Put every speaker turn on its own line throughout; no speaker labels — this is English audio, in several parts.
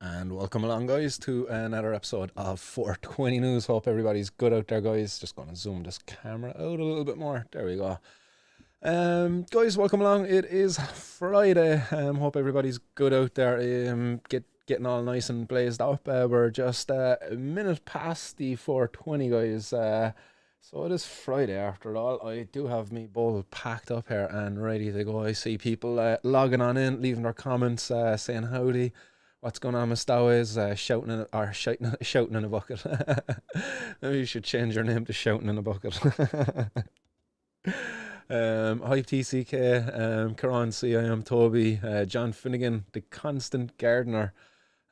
And welcome along, guys, to another episode of 420 News. Hope everybody's good out there, guys. Just going to zoom this camera out a little bit more. There we go. Guys, welcome along. It is Friday. Hope everybody's good out there. Getting all nice and blazed up. We're just a minute past the 420, guys. So it is Friday after all. I do have me bowl packed up here and ready to go. I see people logging on in, leaving their comments, saying howdy. What's going on, Miss Dow is shouting in a bucket. Maybe you should change your name to shouting in a bucket. Hype TCK, Karan C, I am Toby, John Finnegan, the constant gardener.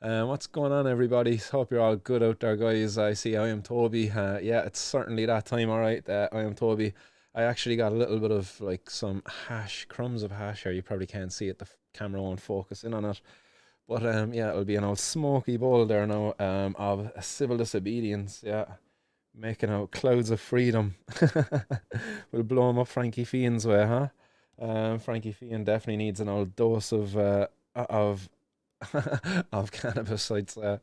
What's going on, everybody? Hope you're all good out there, guys. I see I am Toby. Yeah, it's certainly that time, alright. I am Toby. I actually got a little bit of like some crumbs of hash here. You probably can't see it, the camera won't focus in on it. But yeah, it'll be an old smoky bowl there now of civil disobedience. Yeah, making out clouds of freedom. We'll blow him up Frankie Fian's way, huh? Frankie Fian definitely needs an old dose of of cannabis. I'd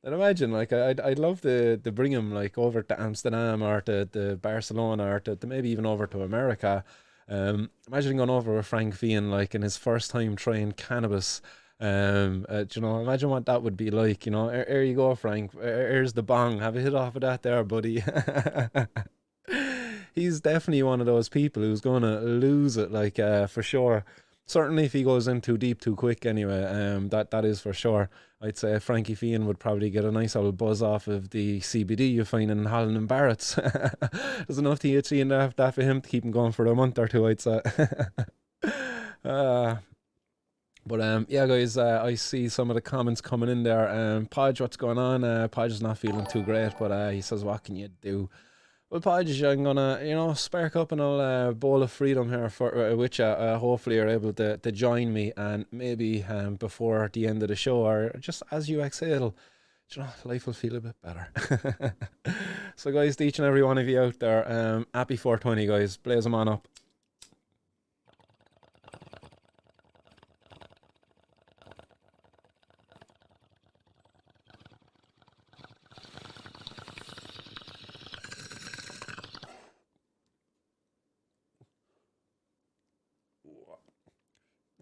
imagine, like, I'd love to bring him like over to Amsterdam or to Barcelona or to maybe even over to America. Imagine going over with Frank Fian like in his first time trying cannabis. Imagine what that would be like. Here you go, Frank. Here's the bong. Have a hit off of that there, buddy. He's definitely one of those people who's gonna lose it, like for sure. Certainly, if he goes in too deep too quick, anyway. That is for sure. I'd say Frankie Fian would probably get a nice old buzz off of the CBD you find in Holland and Barrett's. There's enough THC in that for him to keep him going for a month or two, I'd say. But yeah, guys, I see some of the comments coming in there. Podge, what's going on? Podge is not feeling too great, but he says, what can you do? Well, Podge, I'm gonna, spark up an old bowl of freedom here for which hopefully you're able to join me, and maybe before the end of the show, or just as you exhale, life will feel a bit better. So, guys, to each and every one of you out there, happy 420, guys. Blaze them on up.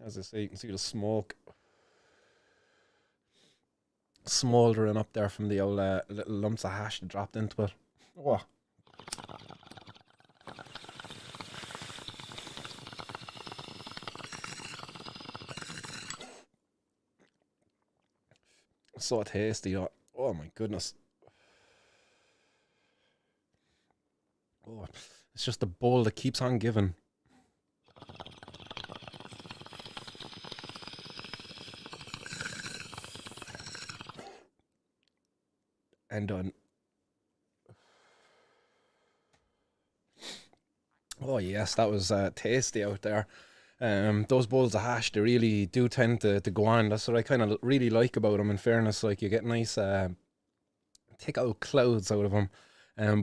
As I say, you can see the smoke smouldering up there from the old little lumps of hash that dropped into it. Oh. So tasty. Oh my goodness. Oh, it's just a bowl that keeps on giving. And done. Oh yes, that was tasty out there. Those bowls of hash, they really do tend to go on. That's what I kind of really like about them. In fairness, like you get nice thick out clouds out of them,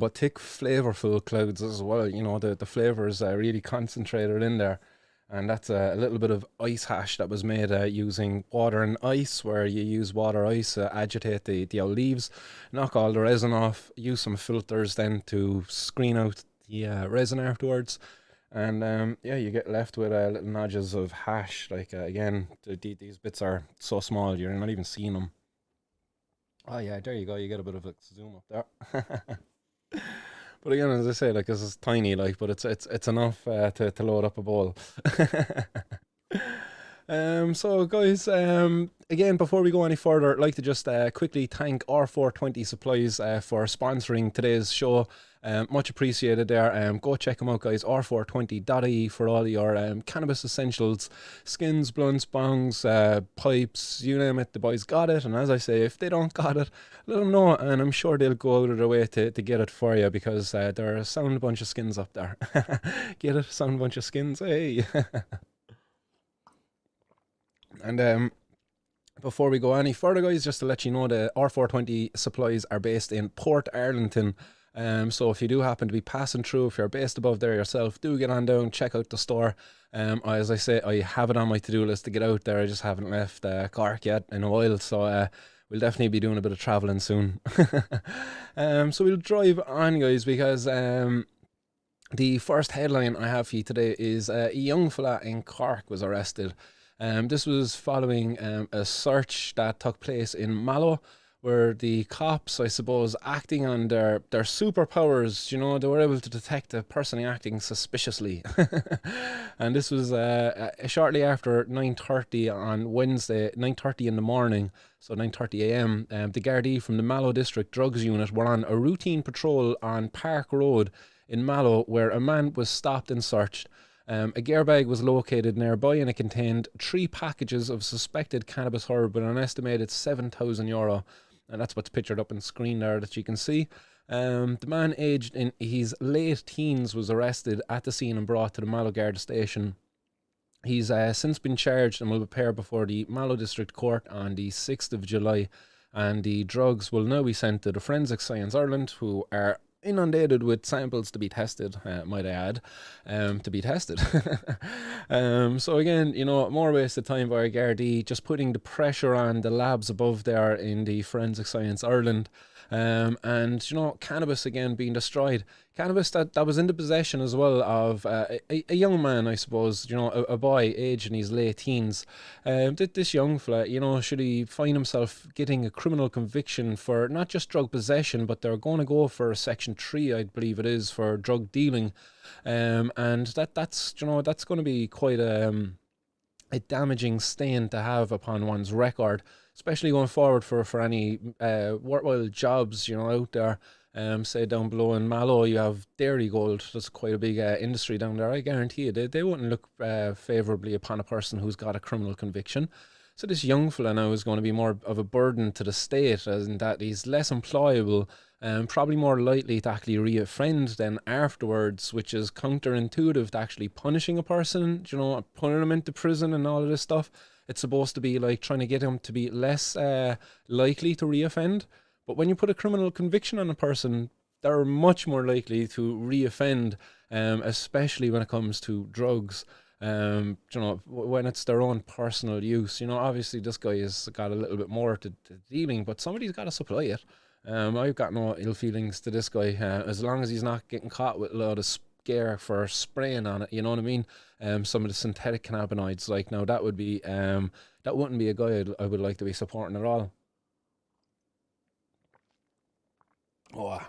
but thick flavorful clouds as well. The flavor is really concentrated in there. And that's a little bit of ice hash that was made using water and ice, where you use water, ice, agitate the old leaves, knock all the resin off, use some filters then to screen out the resin afterwards. And yeah, you get left with little nodges of hash. Like, again, these bits are so small, you're not even seeing them. Oh, yeah, there you go. You get a bit of a zoom up there. But again, as I say, like, this is tiny, like, but it's enough to load up a bowl. So guys, again, before we go any further, I'd like to just quickly thank R420 Supplies for sponsoring today's show. Much appreciated there. Go check them out, guys. R420.ie for all your cannabis essentials, skins, blunts, bongs, pipes, you name it. The boys got it, and as I say, if they don't got it, let them know, and I'm sure they'll go out of their way to get it for you, because there are a sound bunch of skins up there. Get it? Sound bunch of skins, hey. And before we go any further, guys, just to let you know, the R420 supplies are based in Port Arlington, So if you do happen to be passing through, if you're based above there yourself, do get on down, check out the store. As I say, I have it on my to-do list to get out there. I just haven't left Cork yet in a while, so we'll definitely be doing a bit of travelling soon. So we'll drive on, guys, because the first headline I have for you today is a young fella in Cork was arrested. This was following a search that took place in Mallow, where the cops, I suppose, acting on their superpowers, they were able to detect a person acting suspiciously. And this was shortly after 9:30 on Wednesday, 9:30 in the morning, so 9:30 a.m. The Gardai from the Mallow District Drugs Unit were on a routine patrol on Park Road in Mallow, where a man was stopped and searched. A gear bag was located nearby, and it contained 3 packages of suspected cannabis herb with an estimated €7,000. And that's what's pictured up on screen there that you can see. The man, aged in his late teens, was arrested at the scene and brought to the Mallow Guard station. He's since been charged and will appear before the Mallow District Court on the 6th of July. And the drugs will now be sent to the Forensic Science Ireland, who are inundated with samples to be tested, might I add, to be tested. So again, more wasted time by Gardaí, just putting the pressure on the labs above there in the Forensic Science Ireland. And cannabis again being destroyed. Cannabis that was in the possession as well of a young man, I suppose, a boy aged in his late teens. This young fella, should he find himself getting a criminal conviction for not just drug possession, but they're going to go for Section 3, I believe it is, for drug dealing. And that's going to be quite a damaging stain to have upon one's record, especially going forward for any worthwhile jobs, out there. Say down below in Mallow, you have Dairy Gold. That's quite a big industry down there. I guarantee you, they wouldn't look favourably upon a person who's got a criminal conviction. So this young fella now is going to be more of a burden to the state, as in that he's less employable, probably more likely to actually reoffend than afterwards, which is counterintuitive to actually punishing a person, putting him into prison and all of this stuff. It's supposed to be like trying to get him to be less likely to reoffend. But when you put a criminal conviction on a person, they're much more likely to reoffend, especially when it comes to drugs. When it's their own personal use. Obviously this guy has got a little bit more to dealing, but somebody's got to supply it. I've got no ill feelings to this guy, as long as he's not getting caught with a lot of scare for spraying on it, you know what I mean? Some of the synthetic cannabinoids, like, now that would be that wouldn't be a guy I would like to be supporting at all. Oh,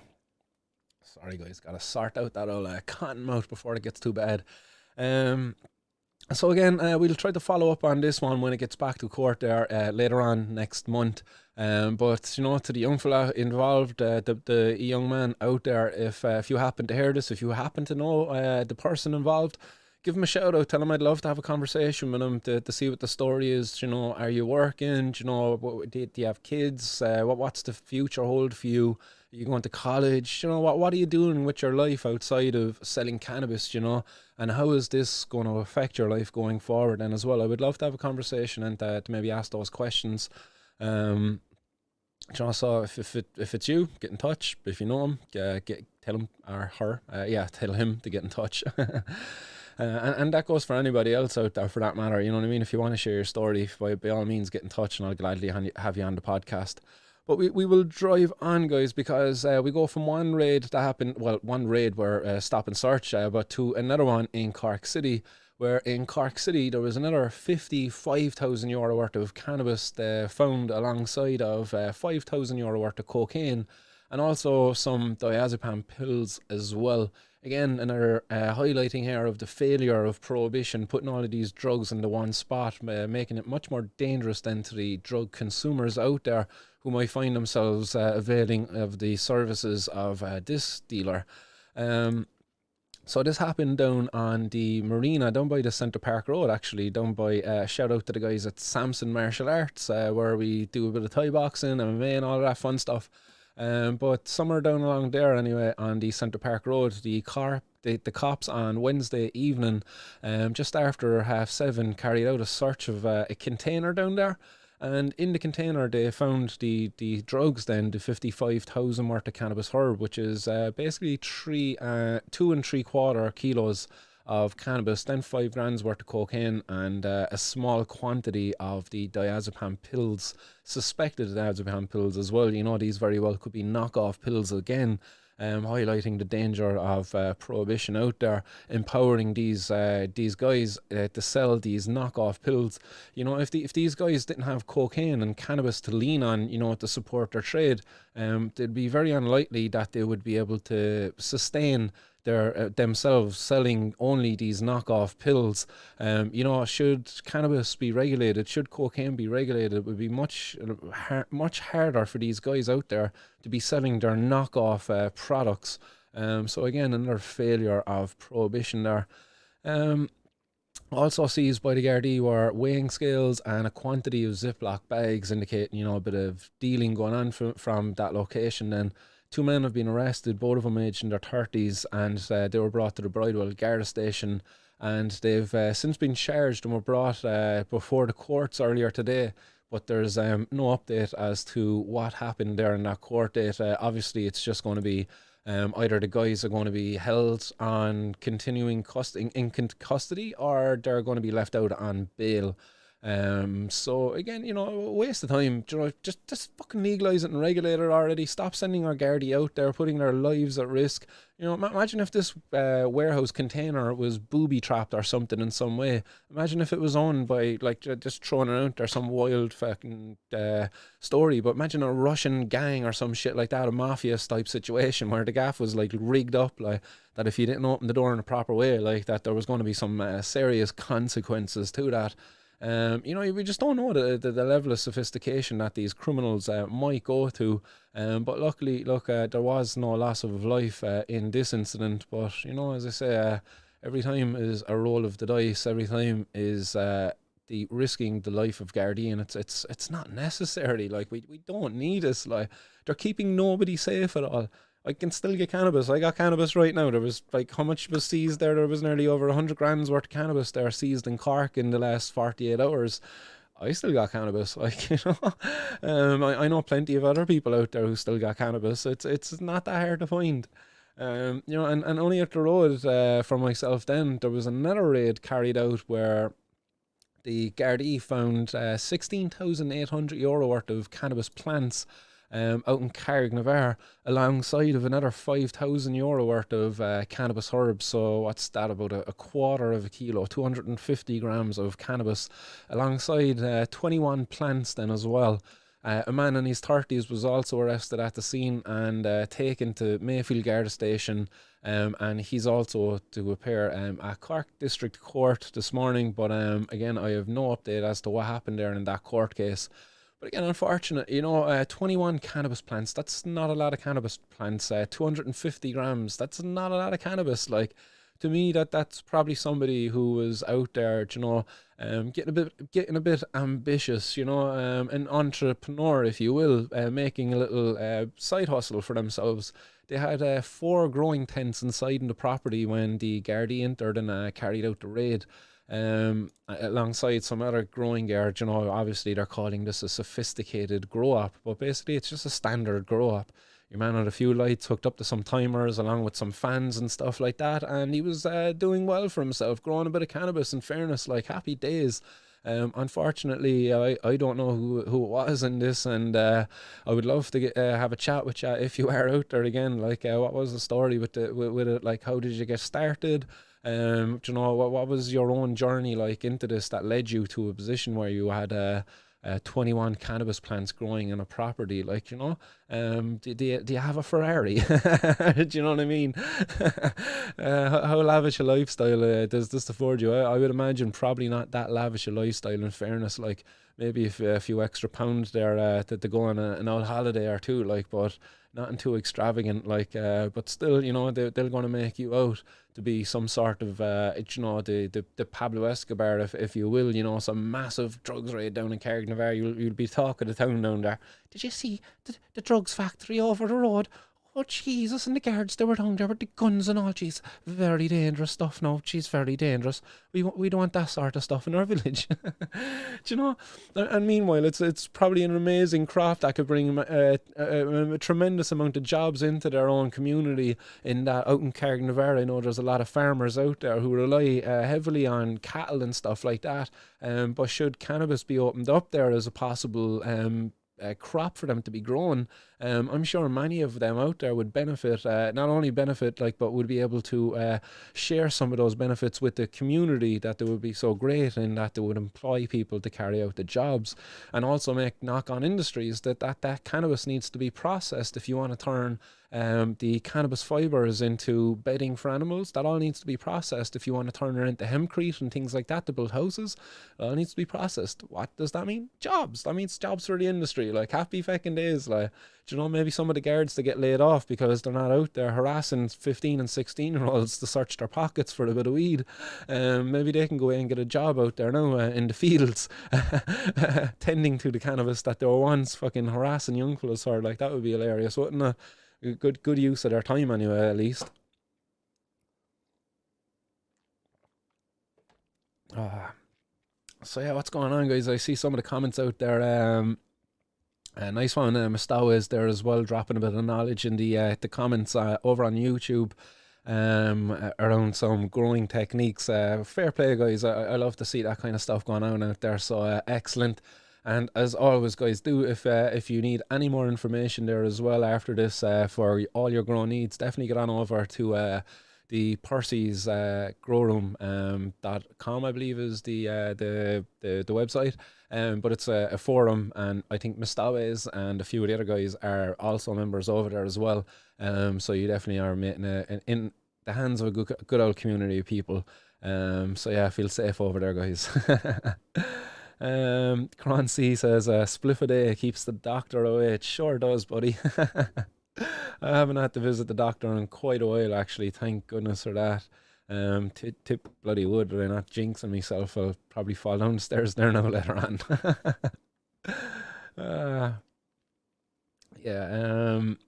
sorry guys, gotta sort out that old cotton mouth before it gets too bad. So again, we'll try to follow up on this one when it gets back to court there later on next month. But to the young fella involved, the young man out there, if you happen to hear this, if you happen to know the person involved, give him a shout out. Tell him I'd love to have a conversation with him to see what the story is. Are you working? Do you have kids? What's the future hold for you? Are you going to college? What are you doing with your life outside of selling cannabis? And how is this going to affect your life going forward? And as well, I would love to have a conversation and to maybe ask those questions. So if it's you, get in touch. If you know him, tell him or her. Tell him to get in touch. And that goes for anybody else out there, for that matter. You know what I mean? If you want to share your story, by all means, get in touch, and I'll gladly have you on the podcast. But we will drive on, guys, because we go from one raid that happened, one raid where stop and search, but to another one in Cork City, where in Cork City there was another €55,000 worth of cannabis found, alongside of €5,000 worth of cocaine, and also some diazepam pills as well. Again, another highlighting here of the failure of prohibition, putting all of these drugs into one spot, making it much more dangerous than to the drug consumers out there who might find themselves availing of the services of this dealer. So this happened down on the marina, down by the Centre Park Road, actually, down by, shout out to the guys at Samson Martial Arts, where we do a bit of Thai boxing, MMA and all that fun stuff. But somewhere down along there anyway, on the Centre Park Road, the cops on Wednesday evening, just after 7:30, carried out a search of a container down there. And in the container, they found the drugs, then the 55,000 worth of cannabis herb, which is basically 2 3/4 kilos of cannabis, then 5 grams worth of cocaine, and a small quantity of the diazepam pills, suspected diazepam pills as well. You know, these very well could be knockoff pills again. Highlighting the danger of prohibition out there, empowering these guys to sell these knockoff pills. You know, if these guys didn't have cocaine and cannabis to lean on, you know, to support their trade, it'd be very unlikely that they would be able to sustain their themselves selling only these knockoff pills. You know, should cannabis be regulated, should cocaine be regulated, it would be much harder for these guys out there to be selling their knockoff products. So again, another failure of prohibition there. Also seized by the Gardaí were weighing scales and a quantity of Ziploc bags, indicating, you know, a bit of dealing going on from that location. Then 2 men have been arrested, both of them aged in their 30s, and they were brought to the Bridewell Garda station, and they've since been charged and were brought before the courts earlier today. But there's no update as to what happened there in that court date. Obviously, it's just going to be either the guys are going to be held on continuing custody, or they're going to be left out on bail. So again, you know, a waste of time. You know, just fucking legalise it and regulate it already. Stop sending our Gardaí out there, putting their lives at risk. You know, imagine if this warehouse container was booby trapped or something in some way. Imagine if it was owned by, like, just throwing it out there, some wild fucking story. But imagine a Russian gang or some shit like that, a mafia type situation where the gaff was like rigged up, like that if you didn't open the door in a proper way, like that there was going to be some serious consequences to that. You know, we just don't know the level of sophistication that these criminals might go to. But luckily, look, there was no loss of life in this incident. But, you know, as I say, every time is a roll of the dice. Every time is the risking the life of Gardaí, and it's not necessary. Like, we don't need this. Like, they're keeping nobody safe at all. I can still get cannabis. I got cannabis right now. There was, like, how much was seized there? There was nearly over 100 grams worth of cannabis there seized in Cork in the last 48 hours. I still got cannabis, like, you know. I know plenty of other people out there who still got cannabis. It's not that hard to find. You know, and only up the road for myself then, there was another raid carried out where the Gardaí found €16,800 worth of cannabis plants out in Carrignavar, alongside of another €5,000 worth of cannabis herbs. So what's that, about a quarter of a kilo, 250 grams of cannabis, alongside 21 plants then as well. A man in his 30s was also arrested at the scene and taken to Mayfield Garda Station, and he's also to appear at Cork District Court this morning. But again, I have no update as to what happened there in that court case. But again, unfortunate, you know, 21 cannabis plants, that's not a lot of cannabis plants. 250 grams, that's not a lot of cannabis. Like, to me, that's probably somebody who was out there, you know, getting a bit ambitious, you know, an entrepreneur, if you will, making a little side hustle for themselves. They had 4 growing tents inside in the property when the Gardaí entered and carried out the raid. Alongside some other growing gear. You know, obviously they're calling this a sophisticated grow up, but basically it's just a standard grow up. Your man had a few lights hooked up to some timers along with some fans and stuff like that, and he was doing well for himself, growing a bit of cannabis. In fairness, like, happy days. Unfortunately, I don't know who it was in this, and I would love to have a chat with you if you are out there again. Like, what was the story with it? Like, how did you get started? Do you know, what was your own journey like into this that led you to a position where you had 21 cannabis plants growing in a property? Like, you know, do you have a Ferrari? Do you know what I mean? How lavish a lifestyle does this afford you? I would imagine probably not that lavish a lifestyle, in fairness. Like, maybe a few extra pounds there to go on an old holiday or two, like, but nothing too extravagant, like, but still, you know, they're going to make you out to be some sort of, you know, the Pablo Escobar, if you will, you know, some massive drugs raid down in Carrignavar. You'll be talking the town down there. Did you see the drugs factory over the road? Oh Jesus! And the guards, they were down there with the guns and all. Jeez, very dangerous stuff. No, jeez, very dangerous. We don't want that sort of stuff in our village. Do you know? And meanwhile, it's probably an amazing craft that could bring a tremendous amount of jobs into their own community. In that, out in Carrignavar, I know there's a lot of farmers out there who rely heavily on cattle and stuff like that. But should cannabis be opened up there as a possible crop for them to be grown, I'm sure many of them out there would benefit, not only benefit, like, but would be able to share some of those benefits with the community, that they would be so great in that they would employ people to carry out the jobs, and also make knock-on industries that cannabis needs to be processed. If you want to turn the cannabis fibers into bedding for animals, that all needs to be processed. If you want to turn it into hempcrete and things like that to build houses, it all needs to be processed. What does that mean? Jobs. That means jobs for the industry. Like, happy fucking days. Like, do you know, maybe some of the guards to get laid off because they're not out there harassing 15 and 16-year-olds to search their pockets for a bit of weed. Maybe they can go away and get a job out there now in the fields, tending to the cannabis that they were once fucking harassing young fellas for. Like, that would be hilarious, wouldn't it? Good use of their time anyway, at least. So yeah, what's going on, guys? I see some of the comments out there. A nice one, Mustawa is there as well, dropping a bit of knowledge in the comments over on YouTube around some growing techniques. Fair play, guys. I love to see that kind of stuff going on out there. So excellent. And as always, guys, do if you need any more information there as well after this for all your grow needs, definitely get on over to the Percy's growroom.com, I believe is the website. But it's a forum, and I think Mustawa is, and a few of the other guys are also members over there as well. So you definitely are making in the hands of a good old community of people. So yeah, feel safe over there, guys. Cron C says, spliff a day keeps the doctor away. It sure does, buddy. I haven't had to visit the doctor in quite a while, actually. Thank goodness for that. Tip bloody wood that I'm not jinxing myself. I'll probably fall down the stairs there now later on.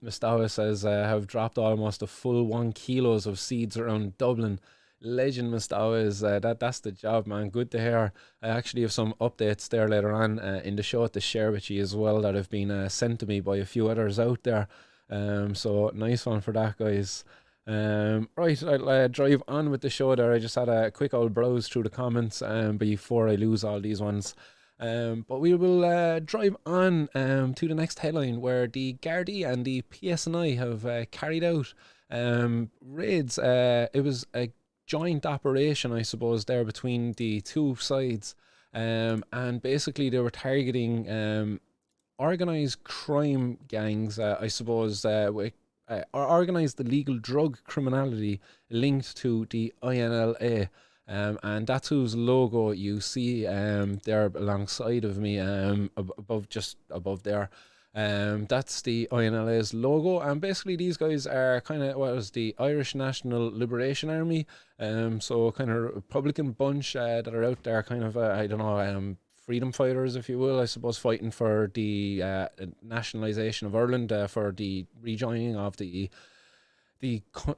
Mustawa says, have dropped almost a full 1 kilo of seeds around Dublin. Legend, Mustawa is that's the job, man. Good to hear. I actually have some updates there later on in the show to share with you as well that have been sent to me by a few others out there. So nice one for that, guys. Right, I'll drive on with the show there. I just had a quick old browse through the comments before I lose all these ones. But we will drive on to the next headline, where the Gardai and the PSNI have carried out raids. It was a joint operation, I suppose, there between the two sides, and basically they were targeting organised crime gangs, I suppose, or organised illegal drug criminality linked to the INLA, and that's whose logo you see there alongside of me, just above there. That's the INLA's logo, and basically these guys are kind of what was the Irish National Liberation Army, so kind of Republican bunch that are out there, kind of I don't know, freedom fighters, if you will, I suppose, fighting for the nationalisation of Ireland, for the rejoining of the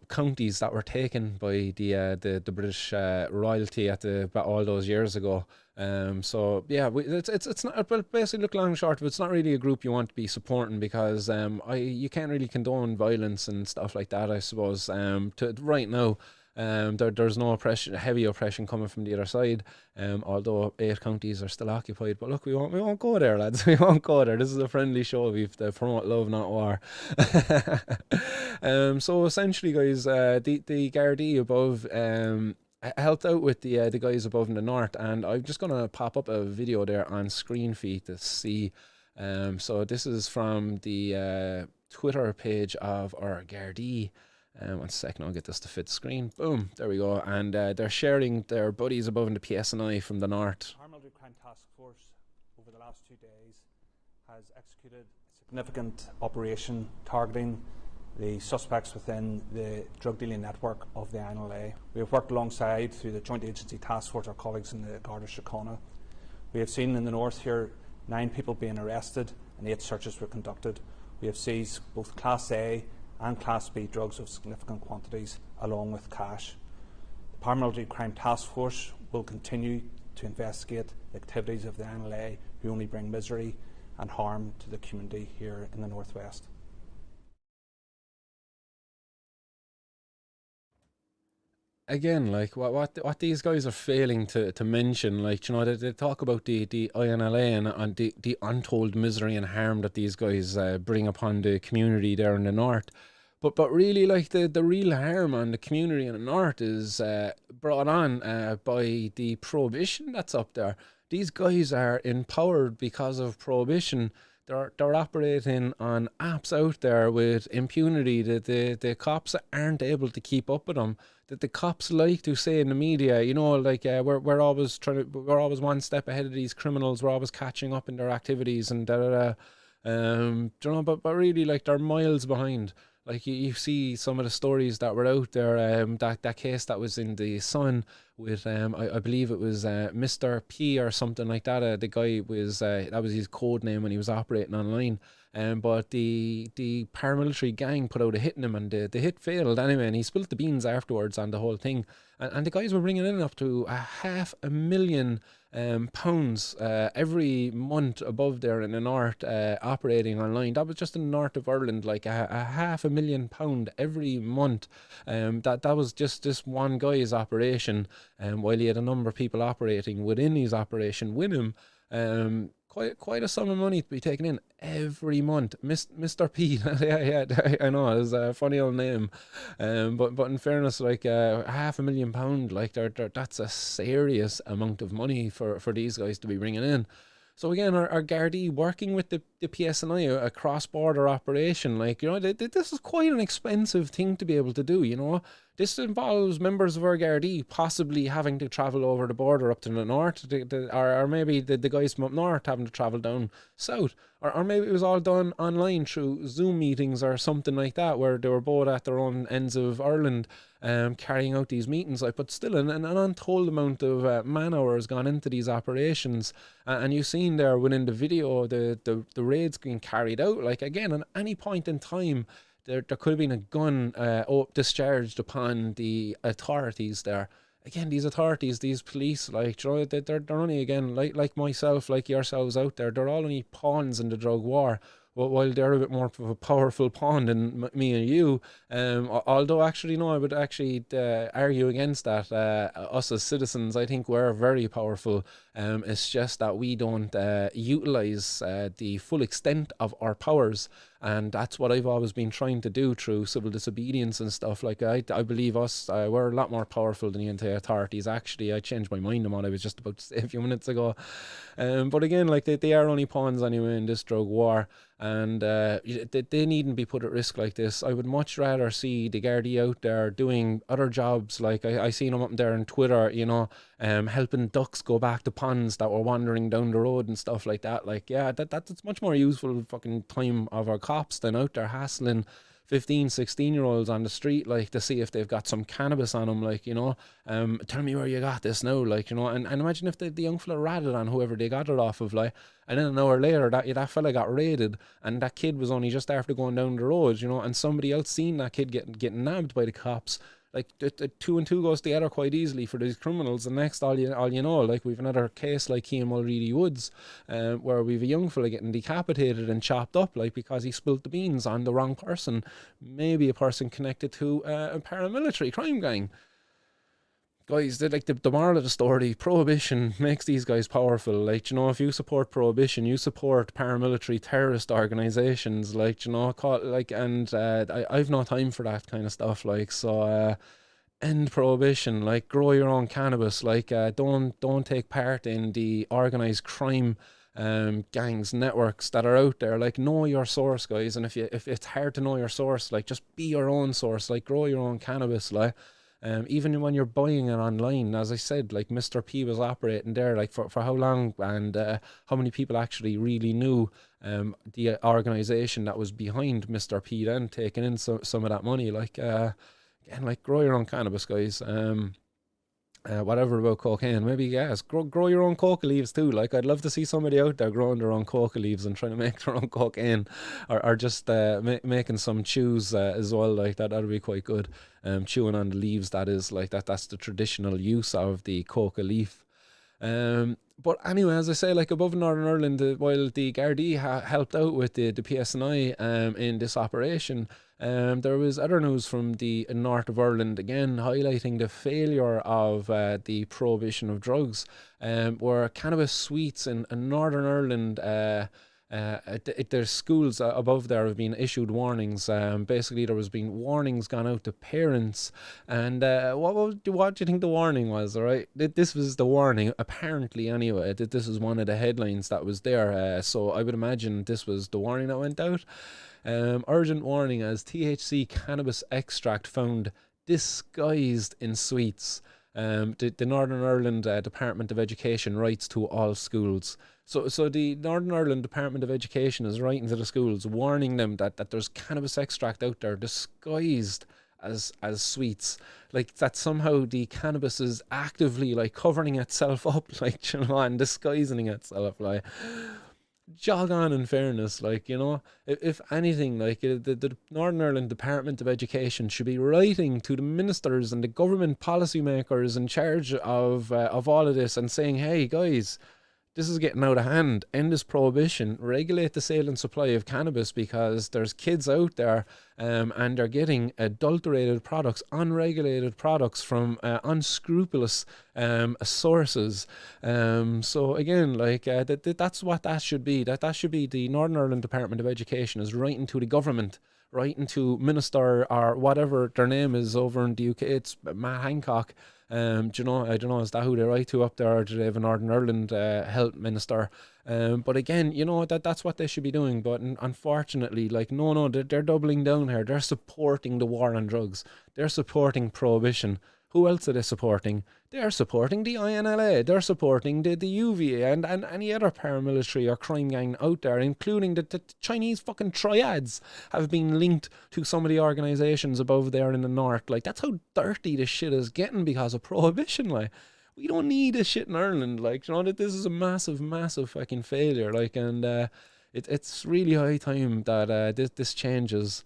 counties that were taken by the British royalty all those years ago. So yeah, it's not, but basically, look, long and short of it, it's not really a group you want to be supporting, because you can't really condone violence and stuff like that, I suppose. Right now, there's no heavy oppression coming from the other side, although 8 counties are still occupied. But look, we won't go there, lads. We won't go there. This is a friendly show. We've to promote love, not war. So essentially, guys, the Gardai above helped out with the guys above in the north, and I'm just gonna pop up a video there on screen for you to see. So this is from the Twitter page of our Gardai. 1 second, I'll get this to fit the screen. Boom, there we go. And they're sharing their buddies above in the PSNI from the north.
Our Military Crime Task Force, over the last 2 days, has executed a significant operation targeting the suspects within the drug dealing network of the INLA. We have worked alongside through the Joint Agency Task Force, our colleagues in the Garda Síochána. We have seen in the north here 9 people being arrested and 8 searches were conducted. We have seized both Class A and Class B drugs of significant quantities, along with cash. The Paramilitary Crime Task Force will continue to investigate the activities of the INLA, who only bring misery and harm to the community here in the Northwest.
Again, like what these guys are failing to mention, like, you know, they talk about the INLA and the untold misery and harm that these guys bring upon the community there in the north. But really, like, the real harm on the community in the north is brought on by the prohibition that's up there. These guys are empowered because of prohibition. They're operating on apps out there with impunity that the cops aren't able to keep up with them. That the cops like to say in the media, you know, like, we're always we're always one step ahead of these criminals. We're always catching up in their activities and da da da. You know, but really, like, they're miles behind. Like, you see some of the stories that were out there, that case that was in the Sun with, I believe it was Mr. P or something like that. The guy was, that was his code name when he was operating online. But the paramilitary gang put out a hit in him, and the hit failed anyway, and he spilt the beans afterwards on the whole thing. And the guys were bringing in up to £500,000 pounds every month above there in the north, operating online. That was just in the north of Ireland, like a £500,000 every month. That was just this one guy's operation, while he had a number of people operating within his operation with him. Quite a sum of money to be taken in every month. Mr. P, yeah, I know, it's a funny old name, but in fairness, like, £500,000, like, that's a serious amount of money for these guys to be bringing in. So again, our Gardaí working with the PSNI, a cross-border operation, like, you know, this is quite an expensive thing to be able to do, you know. This involves members of our Gardaí possibly having to travel over the border up to the north, or maybe the guys from up north having to travel down south, or maybe it was all done online through Zoom meetings or something like that, where they were both at their own ends of Ireland, carrying out these meetings. Like, but still, an untold amount of man hours gone into these operations, and you've seen there within the video the raids being carried out. Like, again, at any point in time, there could have been a gun discharged upon the authorities there. Again, these authorities, these police, like, you know, they're only, again, like myself, like yourselves out there, they're all only pawns in the drug war. While they're a bit more of a powerful pawn than me and you, although actually, no, I would actually argue against that. Us as citizens, I think we're very powerful. It's just that we don't utilise the full extent of our powers, and that's what I've always been trying to do through civil disobedience and stuff. Like, I believe us, we're a lot more powerful than the authorities. Actually, I changed my mind on what I was just about to say a few minutes ago. But again, like, they are only pawns anyway in this drug war, and they needn't be put at risk like this. I would much rather see the Gardaí out there doing other jobs. Like, I seen them up there on Twitter, you know, helping ducks go back to ponds that were wandering down the road and stuff like that. Like, yeah, that's much more useful fucking time of our cops than out there hassling 15, 16-year-olds on the street, like, to see if they've got some cannabis on them, like, you know. Tell me where you got this now, like, you know. And imagine if the young fella ratted on whoever they got it off of, like, and then an hour later that fella got raided, and that kid was only just after going down the road, you know, and somebody else seen that kid getting nabbed by the cops. Like, the two and two goes together quite easily for these criminals. And next, all you know, like, we've another case like Cian Mulready Woods, where we've a young fella getting decapitated and chopped up, like, because he spilt the beans on the wrong person, maybe a person connected to a paramilitary crime gang. Guys, the moral of the story, prohibition makes these guys powerful. Like, you know, if you support prohibition, you support paramilitary terrorist organizations, like, you know, and I've no time for that kind of stuff. Like, so end prohibition, like, grow your own cannabis, like, don't take part in the organized crime gangs, networks that are out there. Like, know your source, guys. And if it's hard to know your source, like, just be your own source. Like, grow your own cannabis, like. Even when you're buying it online, as I said, like, Mr. P was operating there, like, for how long, and how many people actually really knew the organisation that was behind Mr. P then taking in some of that money. Like, again, like, grow your own cannabis, guys. whatever about cocaine. Maybe yes, grow your own coca leaves too. Like I'd love to see somebody out there growing their own coca leaves and trying to make their own cocaine, or just making some chews as well. Like that, that'd be quite good. Chewing on the leaves. That is like that. That's the traditional use of the coca leaf. But anyway, as I say, like above Northern Ireland, while the Gardaí helped out with the PSNI in this operation, there was other news from the north of Ireland again highlighting the failure of the prohibition of drugs, where cannabis sweets in Northern Ireland. There's schools above there have been issued warnings. Basically, there was been warnings gone out to parents, and what do you think the warning was? All right, this was the warning. Apparently, anyway, this is one of the headlines that was there. So I would imagine this was the warning that went out. Urgent warning as THC cannabis extract found disguised in sweets. The Northern Ireland Department of Education writes to all schools. So the Northern Ireland Department of Education is writing to the schools, warning them that there's cannabis extract out there disguised as sweets. Like that somehow the cannabis is actively like covering itself up, like, you know, and disguising itself. Like, jog on, in fairness, like, you know, if anything, like the Northern Ireland Department of Education should be writing to the ministers and the government policymakers in charge of all of this and saying, hey guys, this is getting out of hand. End this prohibition. Regulate the sale and supply of cannabis, because there's kids out there and they're getting adulterated products, unregulated products from unscrupulous sources. So again, like that's what that should be. That should be the Northern Ireland Department of Education is writing to the government, writing to minister or whatever their name is over in the UK. It's Matt Hancock. Do you know? I don't know. Is that who they write to up there? Or do they have a Northern Ireland health minister? But again, you know, that's what they should be doing. But unfortunately, like no, they're doubling down here. They're supporting the war on drugs. They're supporting prohibition. Who else are they supporting? They're supporting the INLA. They're supporting the UVA and any other paramilitary or crime gang out there, including the Chinese fucking triads have been linked to some of the organisations above there in the north. Like, that's how dirty this shit is getting because of prohibition. Like, we don't need this shit in Ireland. Like, you know, that this is a massive, massive fucking failure. Like, and it's really high time that this changes.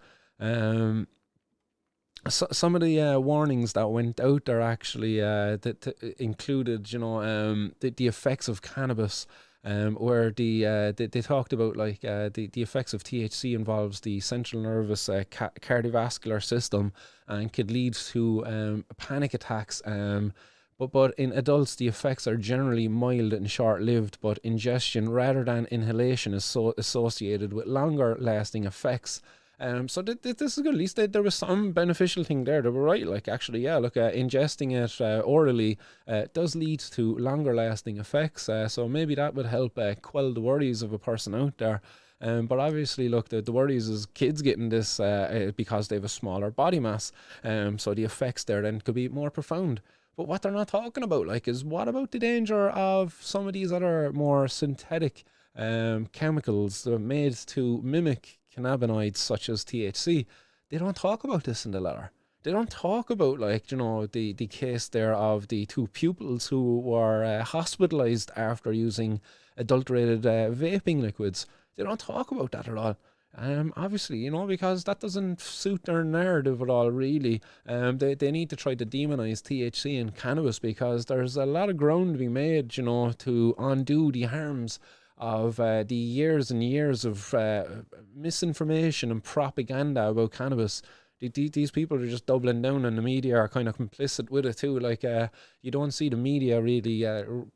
Some of the warnings that went out there actually that included, you know, the effects of cannabis, where they talked about like the effects of THC involves the central nervous cardiovascular system and could lead to panic attacks. But in adults, the effects are generally mild and short-lived, but ingestion rather than inhalation is associated with longer-lasting effects. So this is good. At least there was some beneficial thing there. They were right. Like, actually, yeah, look, ingesting it orally does lead to longer lasting effects. So maybe that would help quell the worries of a person out there. But obviously, look, the worries is kids getting this because they have a smaller body mass. So the effects there then could be more profound. But what they're not talking about, like, is what about the danger of some of these other more synthetic chemicals made to mimic cannabinoids such as THC? They don't talk about this in the letter. They don't talk about, like, you know, the case there of the two pupils who were hospitalized after using adulterated vaping liquids. They don't talk about that at all. Obviously, you know, because that doesn't suit their narrative at all, really. They need to try to demonize THC and cannabis because there's a lot of ground to be made, you know, to undo the harms of the years and years of misinformation and propaganda about cannabis. These people are just doubling down, and the media are kind of complicit with it too. Like, you don't see the media really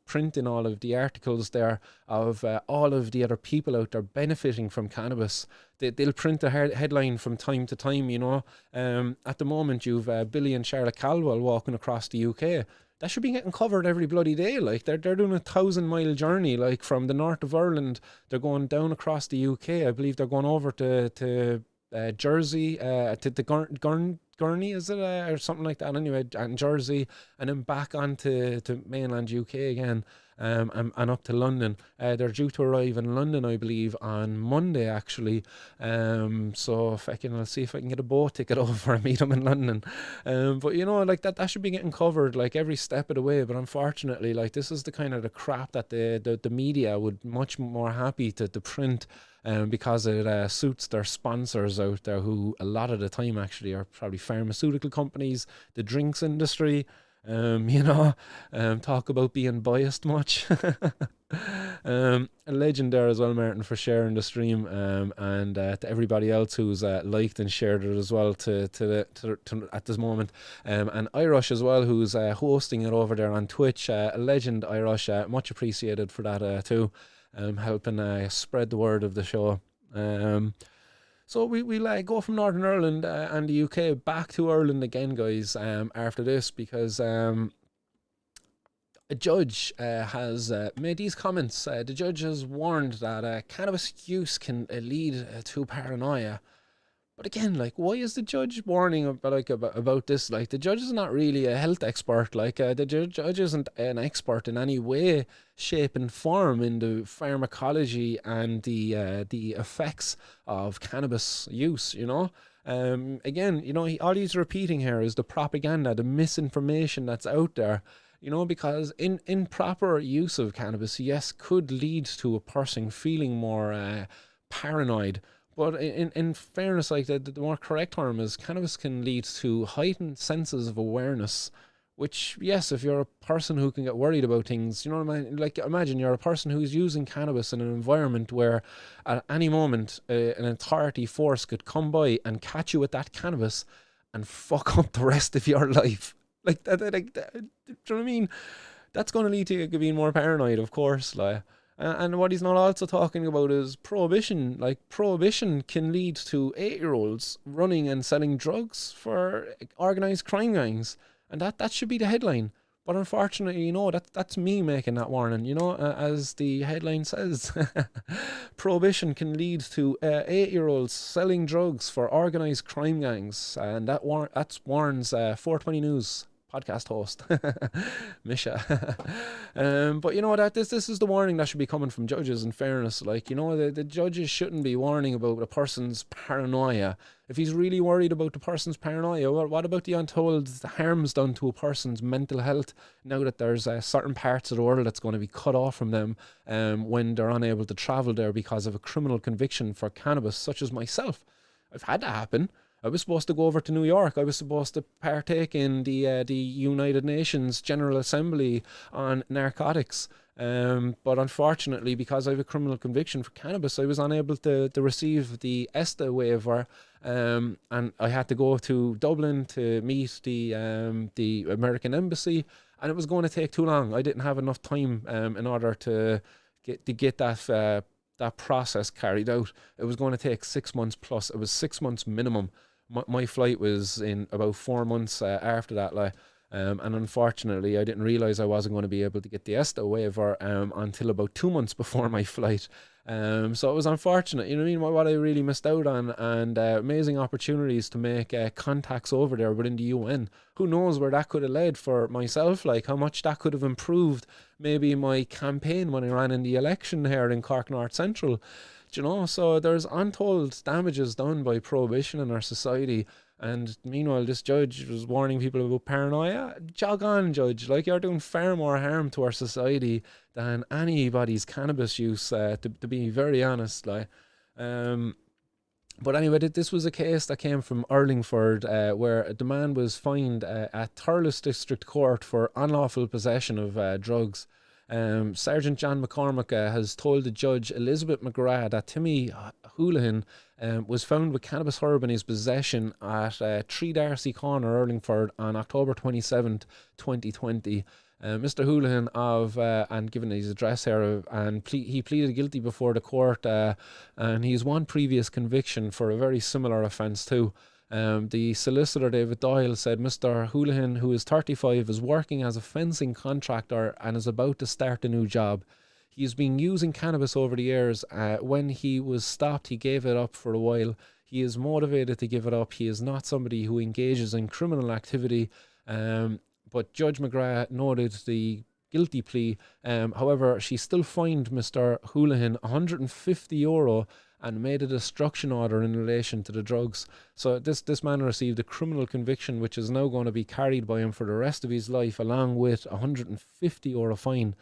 printing all of the articles there of all of the other people out there benefiting from cannabis. They'll print a headline from time to time, you know. At the moment, you've Billy and Charlotte Caldwell walking across the UK. That should be getting covered every bloody day. Like, they're doing a 1,000-mile journey, like, from the north of Ireland. They're going down across the UK. I believe they're going over to Jersey, to the Gurney, is it, or something like that? Anyway, and Jersey, and then back onto mainland UK again. and up to London. They're due to arrive in London, I believe, on Monday, actually. So if I can, I'll see if I can get a boat ticket over and meet them in London. But you know, like that should be getting covered like every step of the way. But unfortunately, like this is the kind of the crap that the media would much more happy to print. Because it suits their sponsors out there, who a lot of the time actually are probably pharmaceutical companies, the drinks industry. Talk about being biased much. A legend there as well, Martin, for sharing the stream, and to everybody else who's liked and shared it as well to at this moment, and Irish as well, who's hosting it over there on Twitch. A legend, Irish, much appreciated for that too, helping spread the word of the show. So we'll go from Northern Ireland and the UK back to Ireland again, guys, after this, because a judge has made these comments. The judge has warned that cannabis use can lead to paranoia. But again, like, why is the judge warning about this? Like, the judge is not really a health expert. Like, the judge isn't an expert in any way, shape, and form in the pharmacology and the effects of cannabis use. You know, again, you know, all he's repeating here is the propaganda, the misinformation that's out there. You know, because improper use of cannabis, yes, could lead to a person feeling more paranoid. But in fairness, like the more correct term is, cannabis can lead to heightened senses of awareness, which, yes, if you're a person who can get worried about things, you know what I mean? Like, imagine you're a person who's using cannabis in an environment where at any moment an authority force could come by and catch you with that cannabis and fuck up the rest of your life. Like that, do you know what I mean? That's going to lead to you being more paranoid, of course, like. And what he's not also talking about is prohibition. Like, prohibition can lead to 8-year-olds running and selling drugs for organised crime gangs. And that should be the headline. But unfortunately, you know, that's me making that warning. You know, as the headline says, prohibition can lead to 8-year-olds selling drugs for organised crime gangs. And that warns 420 News podcast host Misha. But you know that this is the warning that should be coming from judges. In fairness, like, you know, the judges shouldn't be warning about a person's paranoia. If he's really worried about the person's paranoia, well, what about the untold harms done to a person's mental health now that there's certain parts of the world that's going to be cut off from them when they're unable to travel there because of a criminal conviction for cannabis, such as myself. I've had that happen. I was supposed to go over to New York. I was supposed to partake in the United Nations General Assembly on narcotics. But unfortunately, because I have a criminal conviction for cannabis, I was unable to receive the ESTA waiver. And I had to go to Dublin to meet the American Embassy. And it was going to take too long. I didn't have enough time in order to get that process carried out. It was going to take 6 months plus. It was 6 months minimum. My flight was in about 4 months after that, like, and unfortunately I didn't realize I wasn't going to be able to get the ESTA waiver until about 2 months before my flight. So it was unfortunate, you know what I mean, what I really missed out on, and amazing opportunities to make contacts over there within the UN. Who knows where that could have led for myself, like how much that could have improved maybe my campaign when I ran in the election here in Cork North Central. You know, so there's untold damages done by prohibition in our society, and meanwhile this judge was warning people about paranoia. Jog on, judge, like, you're doing far more harm to our society than anybody's cannabis use, to be very honest, like. But anyway, this was a case that came from Urlingford, where the man was fined at Thurles District Court for unlawful possession of drugs. Sergeant John McCormick has told the judge Elizabeth McGrath that Timmy Houlihan was found with cannabis herb in his possession at 3 Darcy Corner, Urlingford, on October 27th, 2020. Mr. Houlihan and given his address here, and he pleaded guilty before the court, and he's one previous conviction for a very similar offence too. The solicitor, David Doyle, said Mr. Houlihan, who is 35, is working as a fencing contractor and is about to start a new job. He's been using cannabis over the years. When he was stopped, he gave it up for a while. He is motivated to give it up. He is not somebody who engages in criminal activity. But Judge McGrath noted the guilty plea. However, she still fined Mr. Houlihan €150 and made a destruction order in relation to the drugs. So this man received a criminal conviction, which is now going to be carried by him for the rest of his life, along with €150 fine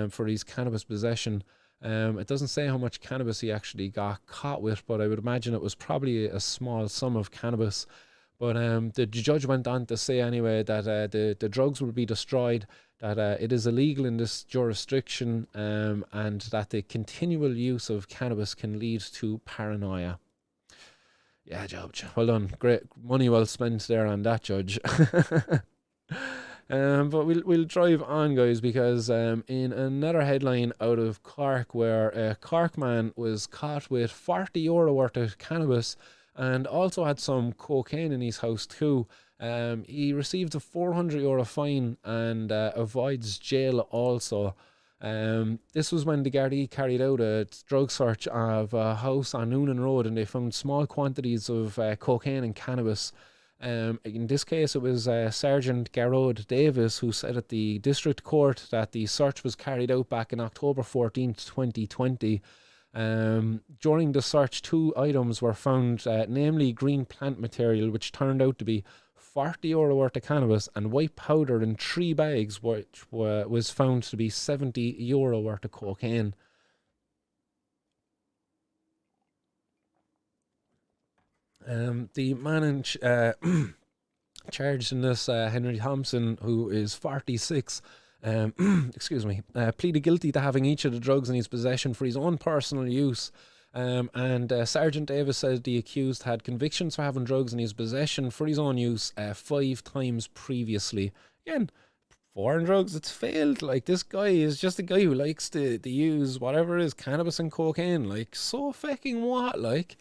for his cannabis possession. It doesn't say how much cannabis he actually got caught with, but I would imagine it was probably a small sum of cannabis. But the judge went on to say anyway that the drugs will be destroyed, that it is illegal in this jurisdiction, and that the continual use of cannabis can lead to paranoia. Yeah, Judge, well done. Great money well spent there on that, Judge. But we'll drive on, guys, because in another headline out of Cork, where a Cork man was caught with €40 worth of cannabis and also had some cocaine in his house too. He received a €400 fine and avoids jail also. This was when the Gardaí carried out a drug search of a house on Noonan Road, and they found small quantities of cocaine and cannabis. In this case, it was Sergeant Garrod Davis who said at the district court that the search was carried out back in October 14th, 2020. During the search, 2 items were found, namely green plant material, which turned out to be €40 worth of cannabis, and white powder in 3 bags, which was found to be €70 worth of cocaine. The man in charged in this, Henry Thompson, who is 46, excuse me, pleaded guilty to having each of the drugs in his possession for his own personal use. And Sergeant Davis said the accused had convictions for having drugs in his possession for his own use 5 times previously. Again, foreign drugs, it's failed. Like, this guy is just a guy who likes to use whatever it is, cannabis and cocaine. Like, so fucking what? Like,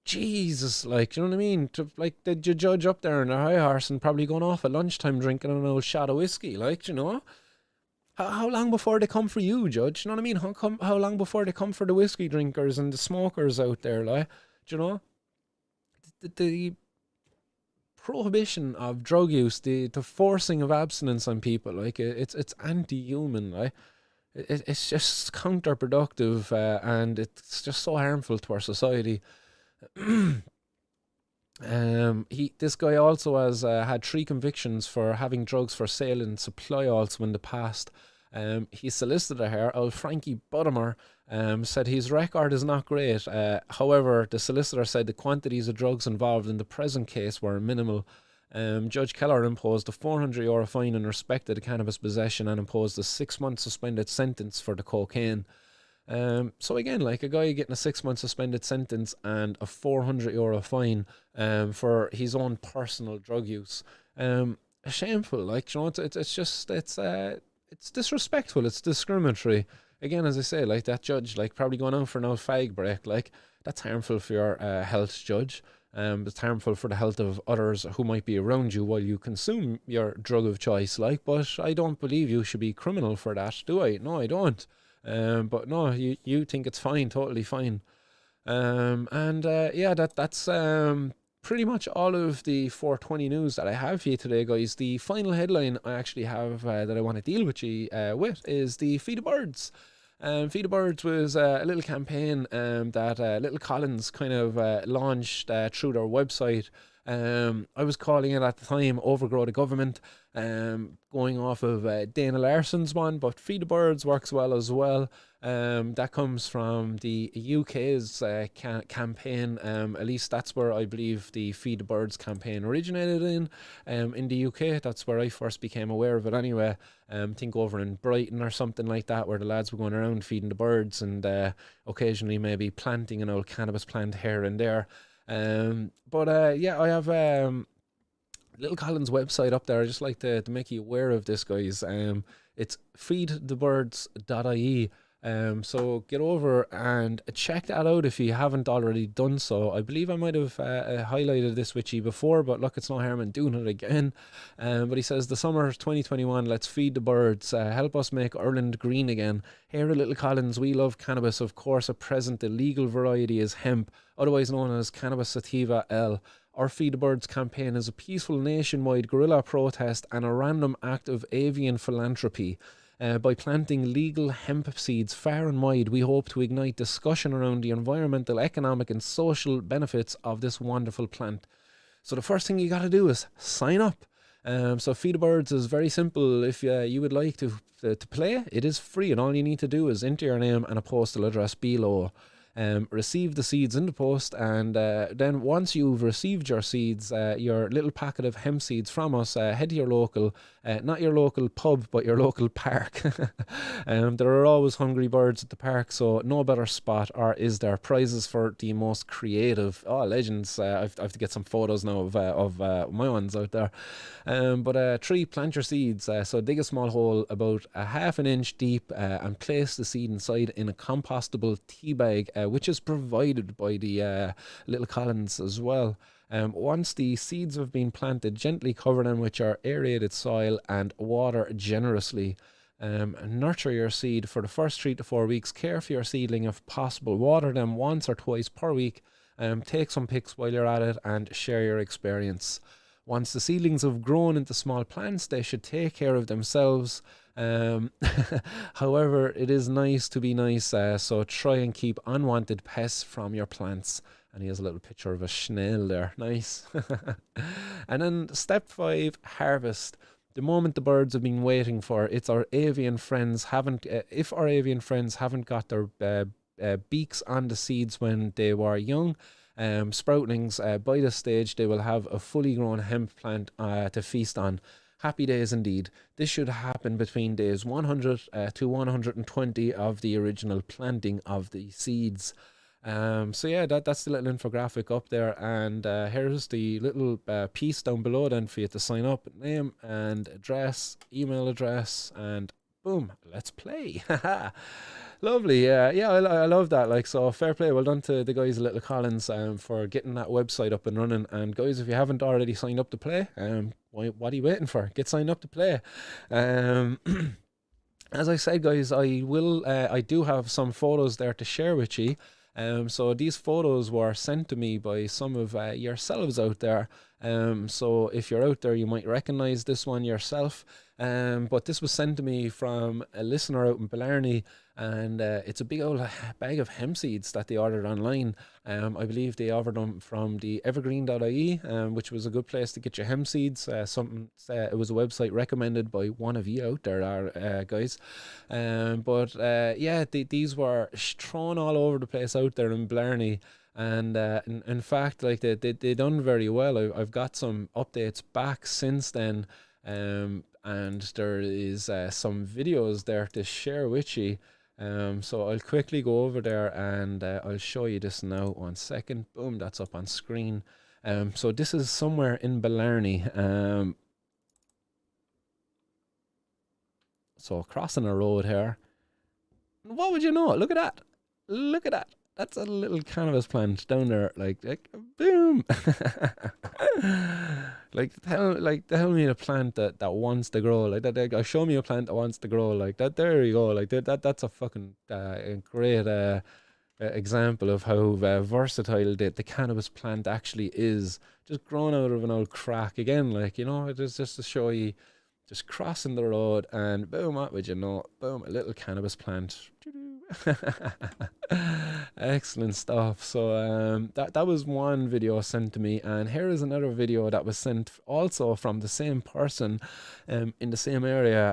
Jesus, like, you know what I mean? Like, the judge up there on their high horse and probably going off at lunchtime drinking an old shot of whiskey, like, you know? How long before they come for you, Judge? You know what I mean? How long before they come for the whiskey drinkers and the smokers out there, like, do you know? The prohibition of drug use, the forcing of abstinence on people, like, it's anti-human, like. It's just counterproductive, and it's just so harmful to our society. This guy also has had 3 convictions for having drugs for sale and supply also in the past. His solicitor here, old Frankie Buttimer, said his record is not great. However, the solicitor said the quantities of drugs involved in the present case were minimal. Judge Keller imposed a €400 fine in respect of the cannabis possession and imposed a 6-month suspended sentence for the cocaine. So again, like, a guy getting a 6-month suspended sentence and a €400 fine for his own personal drug use. Shameful, like, you know, it's disrespectful, it's discriminatory. Again, as I say, like, that judge, like, probably going out for an old fag break, like, that's harmful for your health, Judge. It's harmful for the health of others who might be around you while you consume your drug of choice, like, but I don't believe you should be criminal for that, do I? No, I don't. But no, you think it's fine, totally fine. Yeah, that's pretty much all of the 420 news that I have for you today, guys. The final headline I actually have that I want to deal with you with is the Feed the Birds. Feed the Birds was a little campaign that Little Collins kind of launched through their website. I was calling it at the time Overgrow the Government, going off of Dana Larson's one, but Feed the Birds works well as well. That comes from the UK's campaign. At least that's where I believe the Feed the Birds campaign originated in the UK. That's where I first became aware of it anyway. Think over in Brighton or something like that, where the lads were going around feeding the birds and occasionally maybe planting an old cannabis plant here and there. Yeah, I have Little Collins' website up there. I just like to make you aware of this, guys. It's feedthebirds.ie. So get over and check that out if you haven't already done so. I believe I might have highlighted this with you before, but look, it's no harm in doing it again. But he says, the summer 2021, let's feed the birds. Help us make Ireland green again. Here at Little Collins, we love cannabis. Of course, at present, the legal variety is hemp, otherwise known as Cannabis sativa L. Our Feed the Birds campaign is a peaceful nationwide guerrilla protest and a random act of avian philanthropy. By planting legal hemp seeds far and wide, we hope to ignite discussion around the environmental, economic, and social benefits of this wonderful plant. So the first thing you got to do is sign up. So Feed the Birds is very simple. If you would like to play, it is free, and all you need to do is enter your name and a postal address below. Receive the seeds in the post, and then once you've received your seeds, your little packet of hemp seeds from us, head to your local, not your local pub, but your local park. There are always hungry birds at the park, so no better spot, or is there? Prizes for the most creative. Oh, legends. I have to get some photos now of my ones out there. But 3, plant your seeds. So dig a small hole about a half an inch deep, and place the seed inside in a compostable tea bag, which is provided by the Little Collins as well. Once the seeds have been planted, gently cover them with your aerated soil and water generously. Nurture your seed for the first 3 to 4 weeks. Care for your seedling if possible. Water them once or twice per week. Take some pics while you're at it and share your experience. Once the seedlings have grown into small plants, they should take care of themselves. However, it is nice to be nice, so try and keep unwanted pests from your plants. And he has a little picture of a snail there. Nice. And then step 5, harvest. The moment the birds have been waiting for. It's our avian friends haven't. If our avian friends haven't got their beaks on the seeds when they were young, sproutlings, by this stage they will have a fully grown hemp plant to feast on. Happy days indeed. This should happen between days 100 to 120 of the original planting of the seeds. So yeah, that's the little infographic up there, and here's the little piece down below then for you to sign up. Name and address, email address, and boom, let's play. Lovely. Yeah, I love that. Like, so fair play. Well done to the guys at Little Collins for getting that website up and running. And guys, if you haven't already signed up to play, what are you waiting for? Get signed up to play. As I said, guys, I do have some photos there to share with you. So these photos were sent to me by some of yourselves out there. So if you're out there, you might recognize this one yourself. But this was sent to me from a listener out in Blarney, and it's a big old bag of hemp seeds that they ordered online. I believe they ordered them from the evergreen.ie, which was a good place to get your hemp seeds. It was a website recommended by one of you out there, guys. Yeah, these were thrown all over the place out there in Blarney. And in fact, like they done very well. I've got some updates back since then, and there is some videos there to share with you. So I'll quickly go over there and I'll show you this now. 1 second. Boom, that's up on screen. So this is somewhere in Blarney. So crossing a road here. What would you know? Look at that. Look at that. That's a little cannabis plant down there, like boom. Tell me a plant that wants to grow like that. Show me a plant that wants to grow like that. There you go, like that's a fucking great example of how versatile the cannabis plant actually is. Just grown out of an old crack again, like, you know, it is just to show you. Just crossing the road and boom, what would you know? Boom, a little cannabis plant. Excellent stuff. So that was one video sent to me, and here is another video that was sent also from the same person in the same area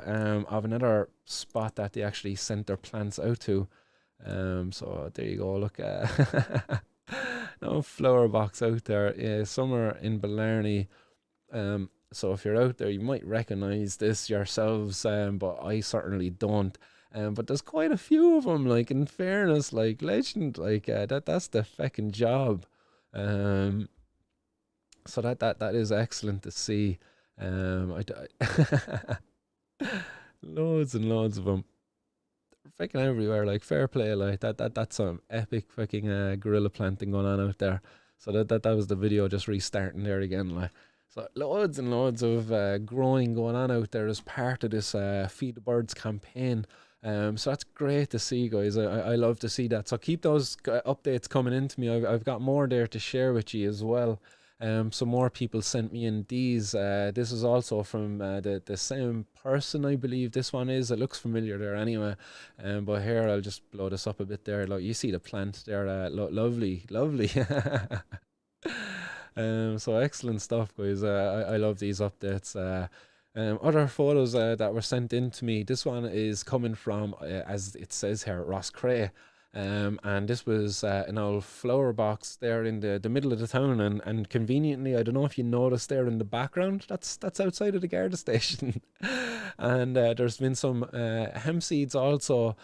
of another spot that they actually sent their plants out to. So there you go. Look, no flower box out there. Somewhere in Blarney. So if you're out there, you might recognize this yourselves, but I certainly don't. But there's quite a few of them, like, in fairness, like, legend, like, that's the feckin' job. So that is excellent to see. Loads and loads of them. Freaking everywhere, like, fair play, like, that's some epic fucking gorilla planting going on out there. So that was the video just restarting there again, like. So loads and loads of growing going on out there as part of this Feed the Birds campaign. So that's great to see, guys. I love to see that. So keep those updates coming into me. I've got more there to share with you as well. Some more people sent me in these. This is also from the same person, I believe. This one is. It looks familiar there anyway. But here, I'll just blow this up a bit there. Like, you see the plant there. Lovely, lovely. So excellent stuff, guys. I love these updates. Other photos that were sent in to me. This one is coming from, as it says here, Rosscray. And this was an old flower box there in the middle of the town, and conveniently, I don't know if you noticed there in the background, that's outside of the Garda station. And there's been some hemp seeds also,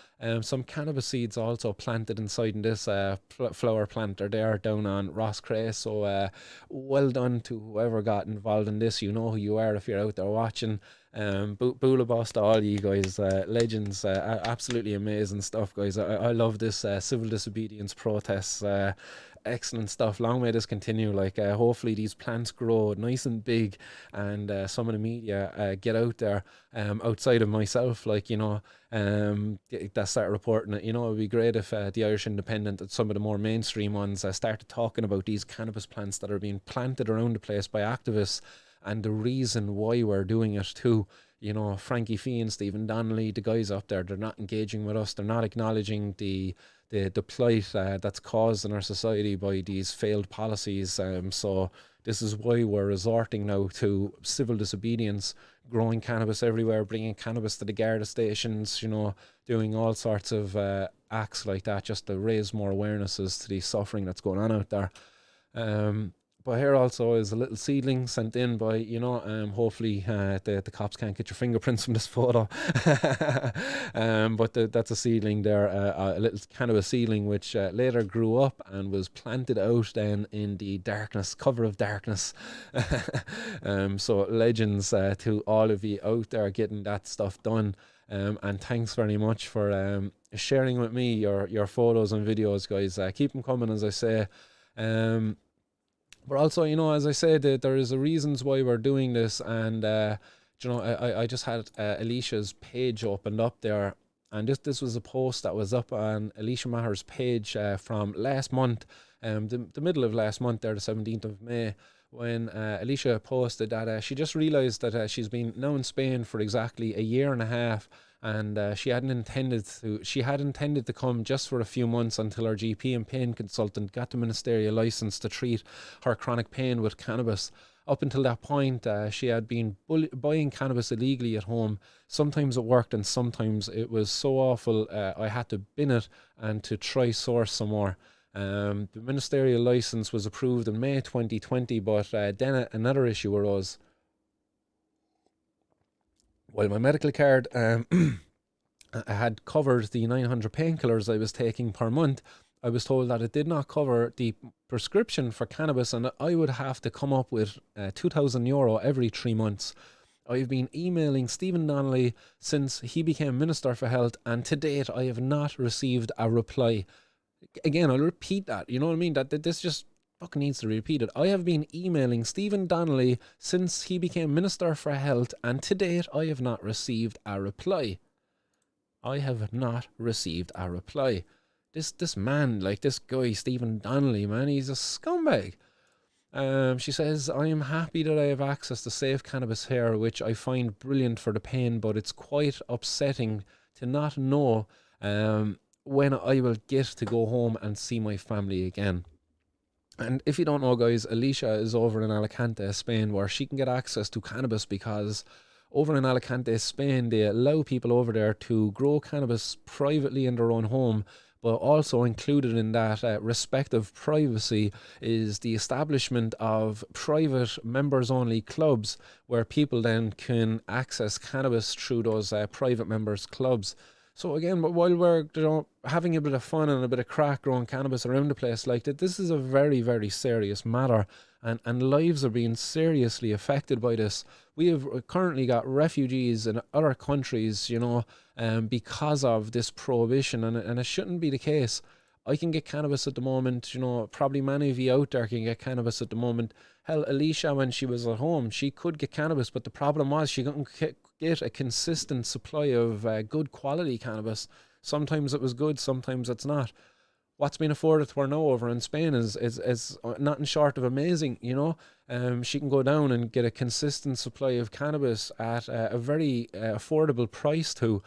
some cannabis seeds also planted inside in this flower planter there down on Rosscray. So well done to whoever got involved in this. You know who you are if you're out there watching. Boola boss to all you guys, legends, absolutely amazing stuff, guys. I love this civil disobedience protests. Excellent stuff. Long may this continue. Like, hopefully these plants grow nice and big, and some of the media get out there, outside of myself, like, you know, that start reporting it. You know, it would be great if the Irish Independent and some of the more mainstream ones started talking about these cannabis plants that are being planted around the place by activists, and the reason why we're doing it too. You know, Frankie Fee and Stephen Donnelly, the guys up there, they're not engaging with us. They're not acknowledging the plight that's caused in our society by these failed policies. So this is why we're resorting now to civil disobedience, growing cannabis everywhere, bringing cannabis to the Garda stations, you know, doing all sorts of acts like that just to raise more awarenesses to the suffering that's going on out there. But here also is a little seedling sent in by, you know, hopefully the cops can't get your fingerprints from this photo. But that's a seedling there, a little cannabis seedling, which later grew up and was planted out then in the darkness, cover of darkness. So legends to all of you out there getting that stuff done. And thanks very much for sharing with me your photos and videos, guys. Keep them coming, as I say. But also, you know, as I said, there is a reasons why we're doing this, and you know, I just had Alicia's page opened up there, and this was a post that was up on Alicia Maher's page from last month, the middle of last month there, the 17th of May, when Alicia posted that she just realised that she's been now in Spain for exactly a year and a half, and she had intended to come just for a few months until her GP and pain consultant got the ministerial license to treat her chronic pain with cannabis. Up until that point, she had been buying cannabis illegally at home. Sometimes it worked and sometimes it was so awful I had to bin it and to try source some more. The ministerial license was approved in May 2020, but then another issue arose. While my medical card had covered the 900 painkillers I was taking per month, I was told that it did not cover the prescription for cannabis, and I would have to come up with €2,000 every 3 months. I've been emailing Stephen Donnelly since he became Minister for Health, and to date I have not received a reply. Again, I'll repeat that, you know what I mean? That this just fucking needs to be repeated. I have been emailing Stephen Donnelly since he became Minister for Health, and to date I have not received a reply. I have not received a reply. This man, like this guy, Stephen Donnelly, man, he's a scumbag. She says, I am happy that I have access to safe cannabis here, which I find brilliant for the pain, but it's quite upsetting to not know when I will get to go home and see my family again. And if you don't know, guys, Alicia is over in Alicante, Spain, where she can get access to cannabis because over in Alicante, Spain, they allow people over there to grow cannabis privately in their own home, but also included in that respective privacy is the establishment of private members-only clubs where people then can access cannabis through those private members' clubs. So again, but while we're having a bit of fun and a bit of crack growing cannabis around the place like that, this is a very, very serious matter, and lives are being seriously affected by this. We have currently got refugees in other countries, you know, because of this prohibition, and it shouldn't be the case. I can get cannabis at the moment, you know, probably many of you out there can get cannabis at the moment. Hell, Alicia, when she was at home, she could get cannabis, but the problem was she couldn't get a consistent supply of good quality cannabis. Sometimes it was good, sometimes it's not. what's been afforded to her now over in Spain is nothing short of amazing, you know. She can go down and get a consistent supply of cannabis at a very affordable price too,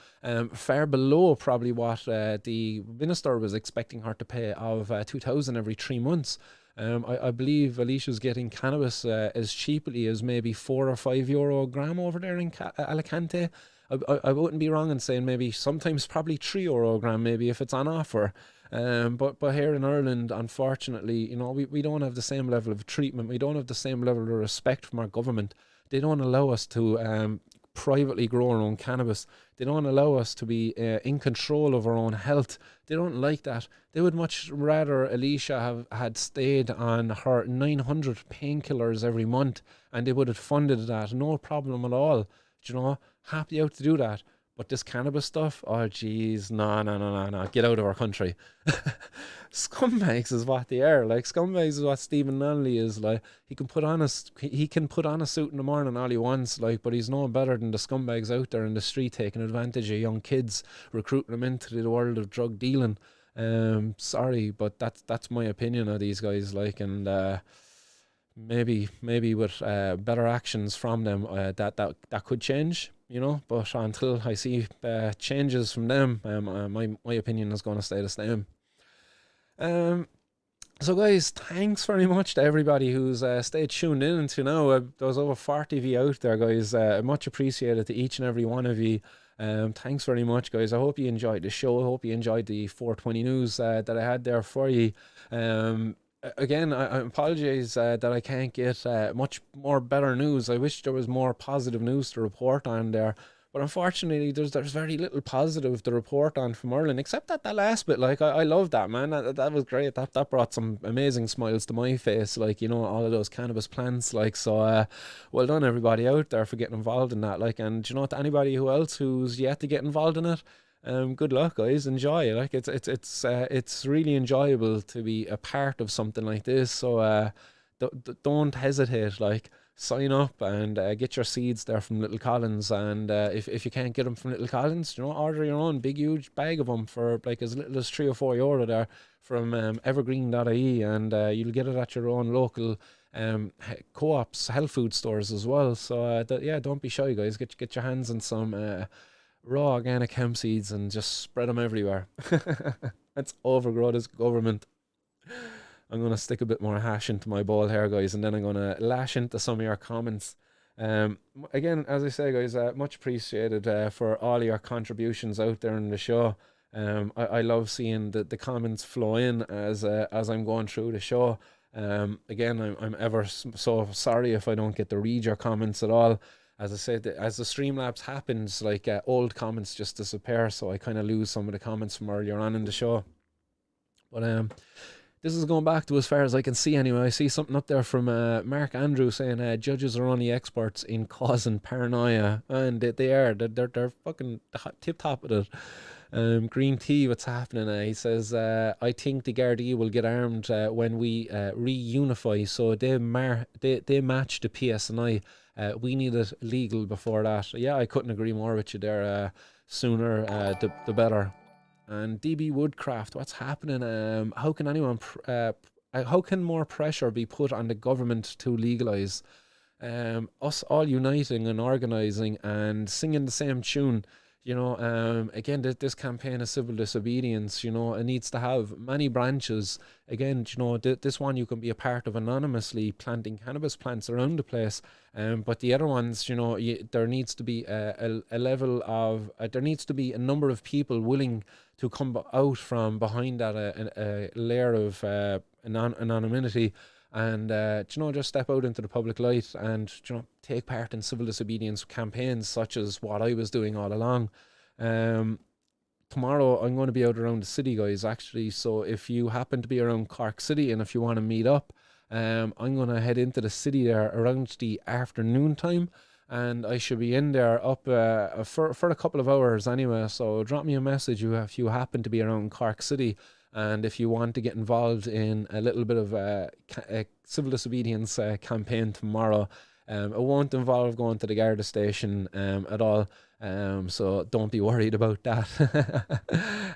far below probably what the minister was expecting her to pay of 2,000 every 3 months. I believe Alicia's getting cannabis as cheaply as maybe €4 or €5 a gram over there in Alicante. I wouldn't be wrong in saying maybe sometimes probably €3 a gram, maybe if it's on offer. But here in Ireland, unfortunately, you know, we don't have the same level of treatment. We don't have the same level of respect from our government. They don't allow us to privately grow our own cannabis. They don't allow us to be in control of our own health. They don't like that. They would much rather Alicia had stayed on her 900 painkillers every month, and they would have funded that, no problem at all. Do you know, happy out to do that. But this cannabis stuff, oh jeez, no, get out of our country. Scumbags is what they are. Like, scumbags is what Stephen Nonley is. Like, he can put on a suit in the morning all he wants, like, but he's no better than the scumbags out there in the street taking advantage of young kids, recruiting them into the world of drug dealing. Sorry, but that's my opinion of these guys. Like, and maybe with better actions from them, that could change, you know. But until I see changes from them, my opinion is going to stay the same. So guys, thanks very much to everybody who's stayed tuned in until now. There was over 40 of you out there, guys. Much appreciated to each and every one of you. Thanks very much, guys. I hope you enjoyed the show. I hope you enjoyed the 420 news that I had there for you. Again, I apologize that I can't get much more better news. I wish there was more positive news to report on there. But unfortunately, there's very little positive to report on from Ireland, except that last bit. Like, I love that, man. That was great. That brought some amazing smiles to my face. Like, you know, all of those cannabis plants. Like, so well done everybody out there for getting involved in that. Like, and you know, to anybody who's yet to get involved in it, good luck, guys. Enjoy. Like, it's really enjoyable to be a part of something like this. So don't hesitate. Like, sign up and get your seeds there from Little Collins, and if you can't get them from Little Collins, you know, order your own big huge bag of them for like as little as €3 or €4 there from evergreen.ie, and you'll get it at your own local co-ops, health food stores as well. So yeah, don't be shy, guys. Get your hands on some raw organic hemp seeds and just spread them everywhere. Let's overgrow this government. I'm going to stick a bit more hash into my bowl here, guys, and then I'm going to lash into some of your comments. Again, as I say, guys, much appreciated for all your contributions out there in the show. I love seeing the comments flow in as I'm going through the show. Again, I'm ever so sorry if I don't get to read your comments at all. As I said, as the Streamlabs happens, like old comments just disappear, so I kind of lose some of the comments from earlier on in the show. But this is going back to as far as I can see anyway. I see something up there from Mark Andrew saying judges are only experts in causing paranoia, and they are. They're fucking tip top of it. Green Tea, what's happening? He says, I think the Gardai will get armed when we reunify, so they match the PSNI. We need it legal before that. Yeah, I couldn't agree more with you there. Sooner the better. And DB Woodcraft, what's happening? How can more pressure be put on the government to legalise? Us all uniting and organising and singing the same tune. You know, again, this campaign of civil disobedience, you know, it needs to have many branches. Again, you know, this one you can be a part of anonymously planting cannabis plants around the place. But the other ones, you know, there needs to be a level of, there needs to be a number of people willing to come out from behind that a layer of anonymity, and you know, just step out into the public light and, you know, take part in civil disobedience campaigns such as what I was doing all along. Tomorrow I'm going to be out around the city, guys, actually, so if you happen to be around Cork City and if you want to meet up, I'm going to head into the city there around the afternoon time, and I should be in there up for a couple of hours anyway. So drop me a message if you happen to be around Cork City, and if you want to get involved in a little bit of a civil disobedience campaign tomorrow. It won't involve going to the Garda station at all. So don't be worried about that.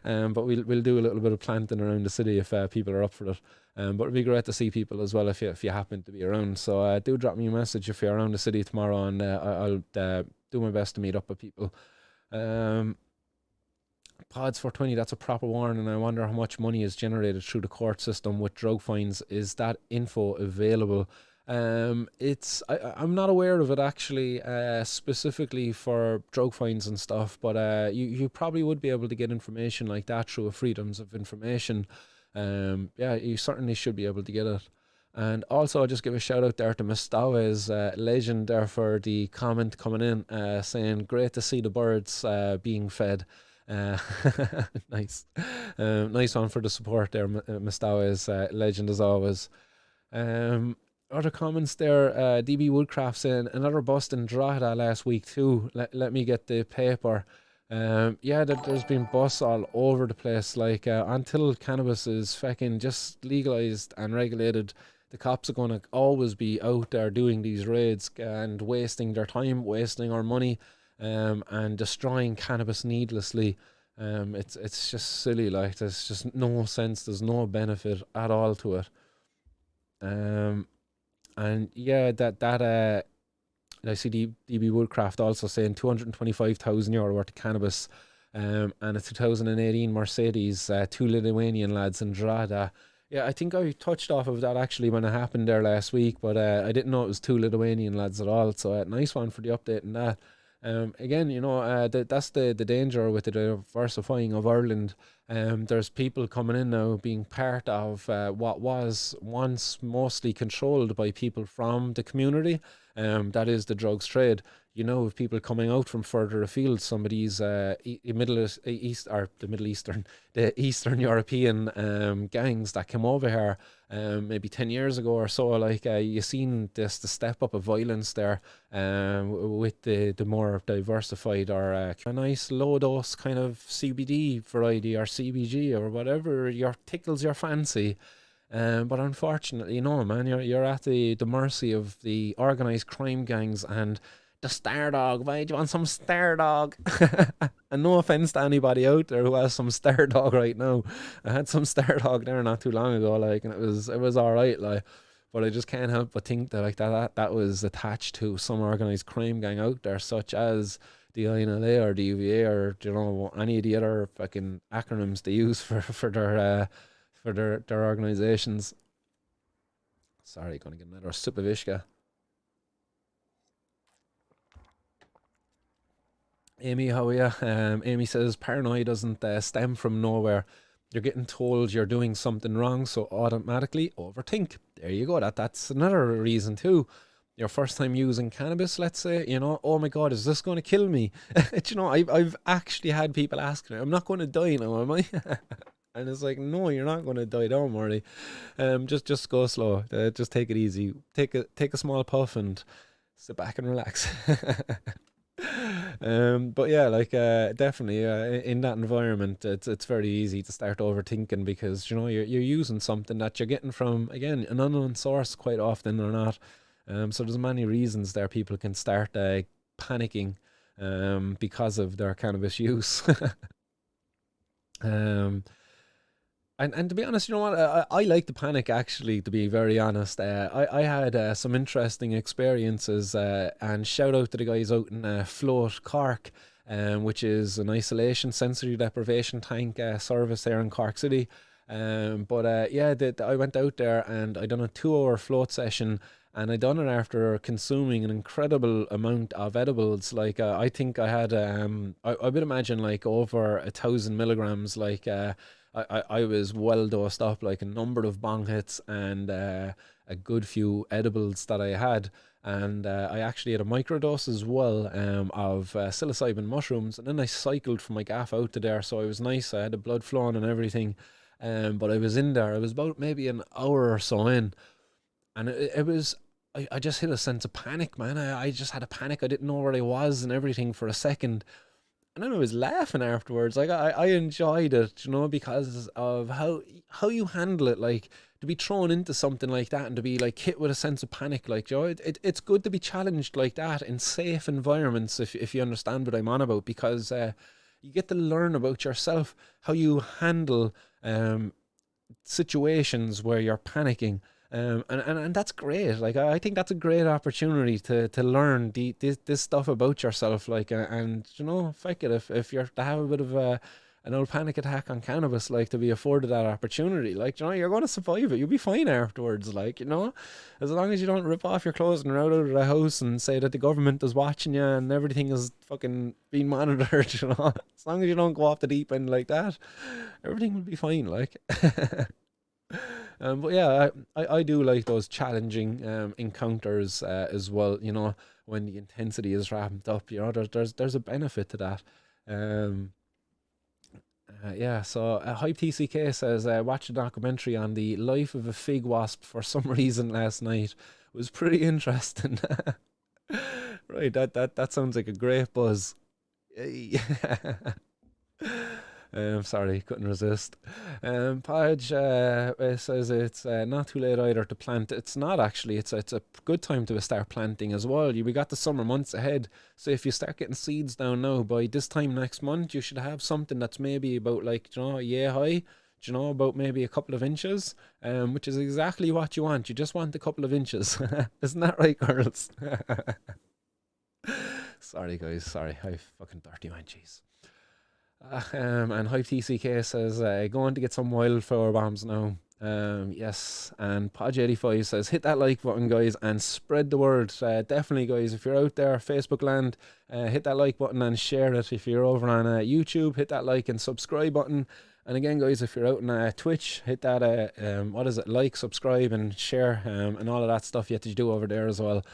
But we'll do a little bit of planting around the city if people are up for it. But it'd be great to see people as well if you happen to be around. So do drop me a message if you're around the city tomorrow, and I'll do my best to meet up with people. Um, Pods for 20, that's a proper warning. I wonder how much money is generated through the court system with drug fines. Is that info available? I'm not aware of it actually, specifically for drug fines and stuff, but you probably would be able to get information like that through a freedoms of information. Yeah, you certainly should be able to get it. And also, I'll just give a shout out there to Mustaw's legend there for the comment coming in, saying, great to see the birds being fed. Uh, nice. Nice one for the support there, Mustaw's legend as always. Other comments there, DB Woodcraft saying, another bust in Drogheda last week too. Let me get the paper. Yeah, there's been busts all over the place. Like, until cannabis is fucking just legalized and regulated, the cops are going to always be out there doing these raids and wasting their time, wasting our money, and destroying cannabis needlessly. It's just silly. Like, there's just no sense. There's no benefit at all to it. And yeah, I see DB Woodcraft also saying €225,000 worth of cannabis, and a 2018 Mercedes, two Lithuanian lads in Drogheda. Yeah, I think I touched off of that actually when it happened there last week, but I didn't know it was two Lithuanian lads at all. So nice one for the update on that. Again, that's the danger with the diversifying of Ireland. There's people coming in now being part of what was once mostly controlled by people from the community. That is the drugs trade. With people coming out from further afield, some of these the Eastern European gangs that came over here maybe 10 years ago or so. Like, you seen the step up of violence there, with the more diversified or a nice low dose kind of CBD variety or CBG or whatever tickles your fancy. But unfortunately, no, man, you're at the mercy of the organised crime gangs and the star dog. Why do you want some star dog? And no offense to anybody out there who has some star dog right now. I had some star dog there not too long ago, like, and it was all right, like. But I just can't help but think that, like, that was attached to some organised crime gang out there, such as the INLA or the UVA or any of the other fucking acronyms they use for their organisations. Sorry, gonna get another sip of Ishka. Amy, how are you? Amy says paranoia doesn't stem from nowhere. You're getting told you're doing something wrong, so automatically overthink. There you go. That's another reason too. Your first time using cannabis, let's say, oh my God, is this going to kill me? I've actually had people asking, I'm not going to die now, am I? And it's like, no, you're not going to die. Don't worry. Just go slow. Just take it easy. Take a small puff and sit back and relax. But yeah, like, definitely, in that environment, it's very easy to start overthinking because you're using something that you're getting from, again, an unknown source quite often or not. So there's many reasons there people can start panicking because of their cannabis use. And to be honest, you know what? I like the panic, actually, to be very honest. I had some interesting experiences, and shout out to the guys out in Float, Cork, which is an isolation sensory deprivation tank service there in Cork City. But yeah, I went out there and I done a 2-hour float session, and I done it after consuming an incredible amount of edibles. Like, I think I had, I would imagine, like, over 1,000 milligrams. Like, I was well dosed up, like a number of bong hits and a good few edibles that I had. And I actually had a microdose as well of psilocybin mushrooms. And then I cycled from my gaff out to there, so it was nice. I had the blood flowing and everything. But I was in there. I was about maybe an hour or so in. And it was, I just hit a sense of panic, man. I just had a panic. I didn't know where I was and everything for a second. And then I was laughing afterwards. Like, I enjoyed it, because of how you handle it. Like, to be thrown into something like that and to be like hit with a sense of panic, like, you know, it's good to be challenged like that in safe environments, if you understand what I'm on about, because you get to learn about yourself, how you handle situations where you're panicking. And that's great. Like, I think that's a great opportunity to learn this stuff about yourself. Like, and you know, fuck it, if you're to have a bit of an old panic attack on cannabis, like, to be afforded that opportunity, like, you know, you're going to survive it. You'll be fine afterwards. Like, you know, as long as you don't rip off your clothes and run out of the house and say that the government is watching you and everything is fucking being monitored, you know, as long as you don't go off the deep end like that, everything will be fine. Like. But yeah, I do like those challenging encounters as well. You know, when the intensity is ramped up, you know, there's a benefit to that. Um, yeah, so Hype TCK says, watch a documentary on the life of a fig wasp for some reason last night. It was pretty interesting. Right, that sounds like a great buzz. Sorry, couldn't resist. Podge says it's not too late either to plant. It's not actually. It's a good time to start planting as well. We got the summer months ahead, so if you start getting seeds down now, by this time next month, you should have something that's maybe about, like, you know, yay high. You know, about maybe a couple of inches, which is exactly what you want. You just want a couple of inches. Isn't that right, girls? Sorry, guys. Sorry, I fucking dirty man. Jeez. And Hype TCK says, going to get some wildflower bombs now. Yes. And Podge85 says, hit that like button, guys, and spread the word. Definitely, guys, if you're out there, Facebook land, hit that like button and share it. If you're over on YouTube, hit that like and subscribe button. And again, guys, if you're out on Twitch, hit that, what is it, like, subscribe, and share, and all of that stuff you have to do over there as well.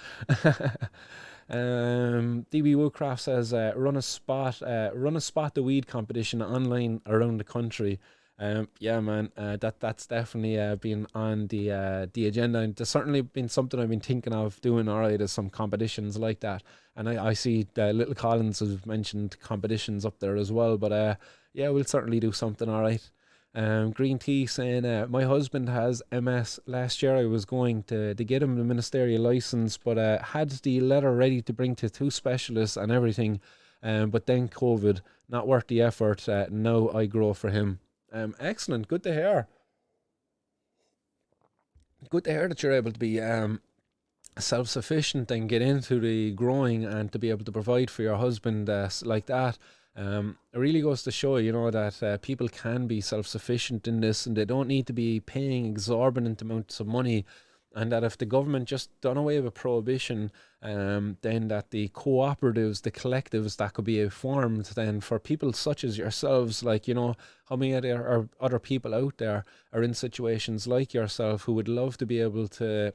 DB Woodcraft says, run a spot the weed competition online around the country. Yeah, man, that's definitely been on the agenda, and there's certainly been something I've been thinking of doing. All right, is some competitions like that, and I see Little Collins has mentioned competitions up there as well. But yeah, we'll certainly do something. All right. Green Tea saying, my husband has MS. Last year I was going to get him the ministerial license, but had the letter ready to bring to 2 specialists and everything, but then COVID, not worth the effort. Now I grow for him. Excellent, good to hear. Good to hear that you're able to be self-sufficient and get into the growing and to be able to provide for your husband like that. It really goes to show, you know, that people can be self-sufficient in this, and they don't need to be paying exorbitant amounts of money, and that if the government just done away with prohibition, then that the cooperatives, the collectives that could be formed then for people such as yourselves, like, you know, how many other people out there are in situations like yourself who would love to be able to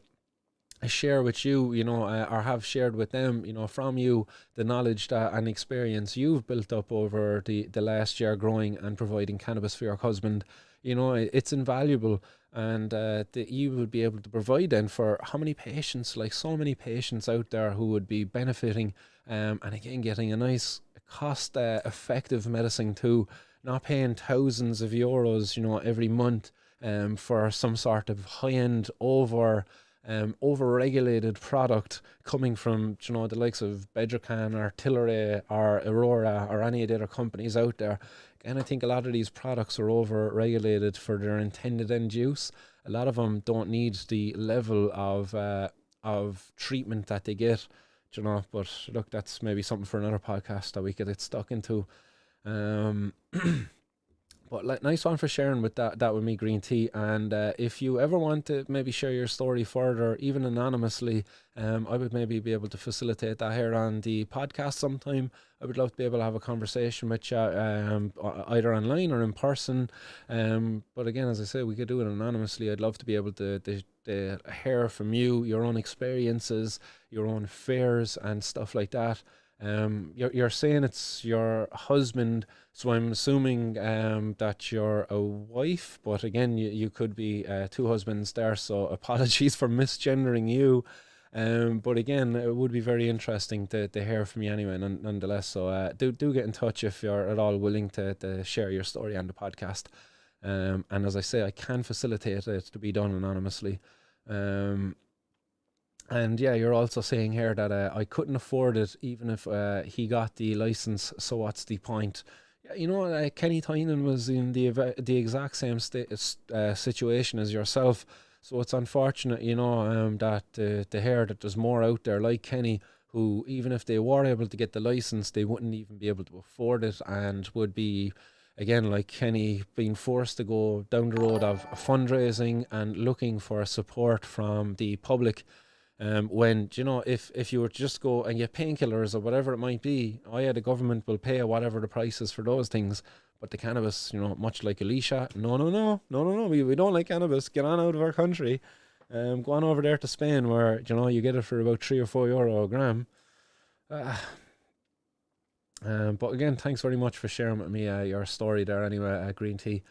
share with you, you know, or have shared with them, you know, from you, the knowledge that and experience you've built up over the last year growing and providing cannabis for your husband. You know, it's invaluable, and you would be able to provide then for how many patients, like so many patients out there who would be benefiting, and again getting a nice cost effective medicine too, not paying thousands of euros, you know, every month for some sort of high-end over-regulated product coming from, you know, the likes of Bedrocan or Tilray or Aurora or any of the other companies out there. And I think a lot of these products are over-regulated for their intended end use. A lot of them don't need the level of treatment that they get, you know. But look, that's maybe something for another podcast that we could get stuck into. But like, nice one for sharing with that with me, Green Tea. And if you ever want to maybe share your story further, even anonymously, I would maybe be able to facilitate that here on the podcast sometime. I would love to be able to have a conversation with you, either online or in person. But again, as I say, we could do it anonymously. I'd love to be able to hear from you, your own experiences, your own fears and stuff like that. You're saying it's your husband, so I'm assuming that you're a wife, but again, you could be 2 husbands there, so apologies for misgendering you. But again, it would be very interesting to hear from you anyway, nonetheless. So do get in touch if you're at all willing to share your story on the podcast. And as I say, I can facilitate it to be done anonymously. And yeah, you're also saying here that I couldn't afford it even if he got the license. So what's the point? Yeah, you know, Kenny Tynan was in the exact same situation as yourself. So it's unfortunate, you know, that to hear that there's more out there like Kenny who, even if they were able to get the license, they wouldn't even be able to afford it and would be, again, like Kenny, being forced to go down the road of fundraising and looking for support from the public. When, you know, if you were to just go and get painkillers or whatever it might be, oh yeah, the government will pay whatever the price is for those things. But the cannabis, you know, much like Alicia, no, we don't like cannabis. Get on out of our country. Go on over there to Spain where, you know, you get it for about €3 or €4 a gram. But again, thanks very much for sharing with me your story there anyway, Green Tea.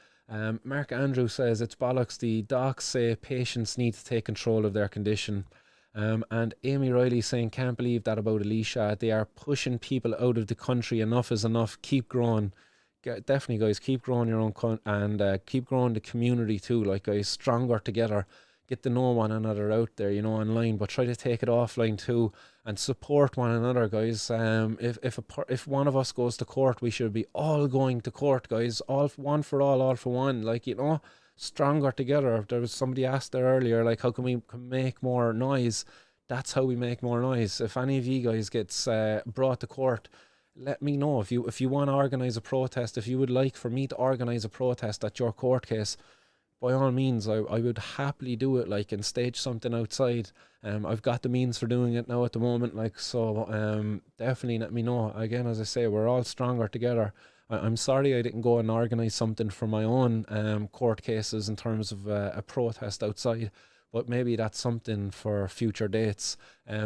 Mark Andrew says, it's bollocks. The docs say patients need to take control of their condition. And Amy Riley saying, can't believe that about Alicia. They are pushing people out of the country. Enough is enough. Keep growing. Definitely, guys, keep growing your own and keep growing the community too. Like, guys, stronger together. Get to know one another out there, you know, online, but try to take it offline too and support one another, guys. If one of us goes to court, we should be all going to court, guys. One for all for one. Like, you know, stronger together. There was somebody asked there earlier, like, how can we make more noise? That's how we make more noise. If any of you guys gets brought to court, let me know. If you want to organise a protest, if you would like for me to organise a protest at your court case, by all means, I would happily do it, like, and stage something outside. I've got the means for doing it now at the moment, like, so definitely let me know. Again, as I say, we're all stronger together. I'm sorry I didn't go and organise something for my own court cases in terms of a protest outside, but maybe that's something for future dates.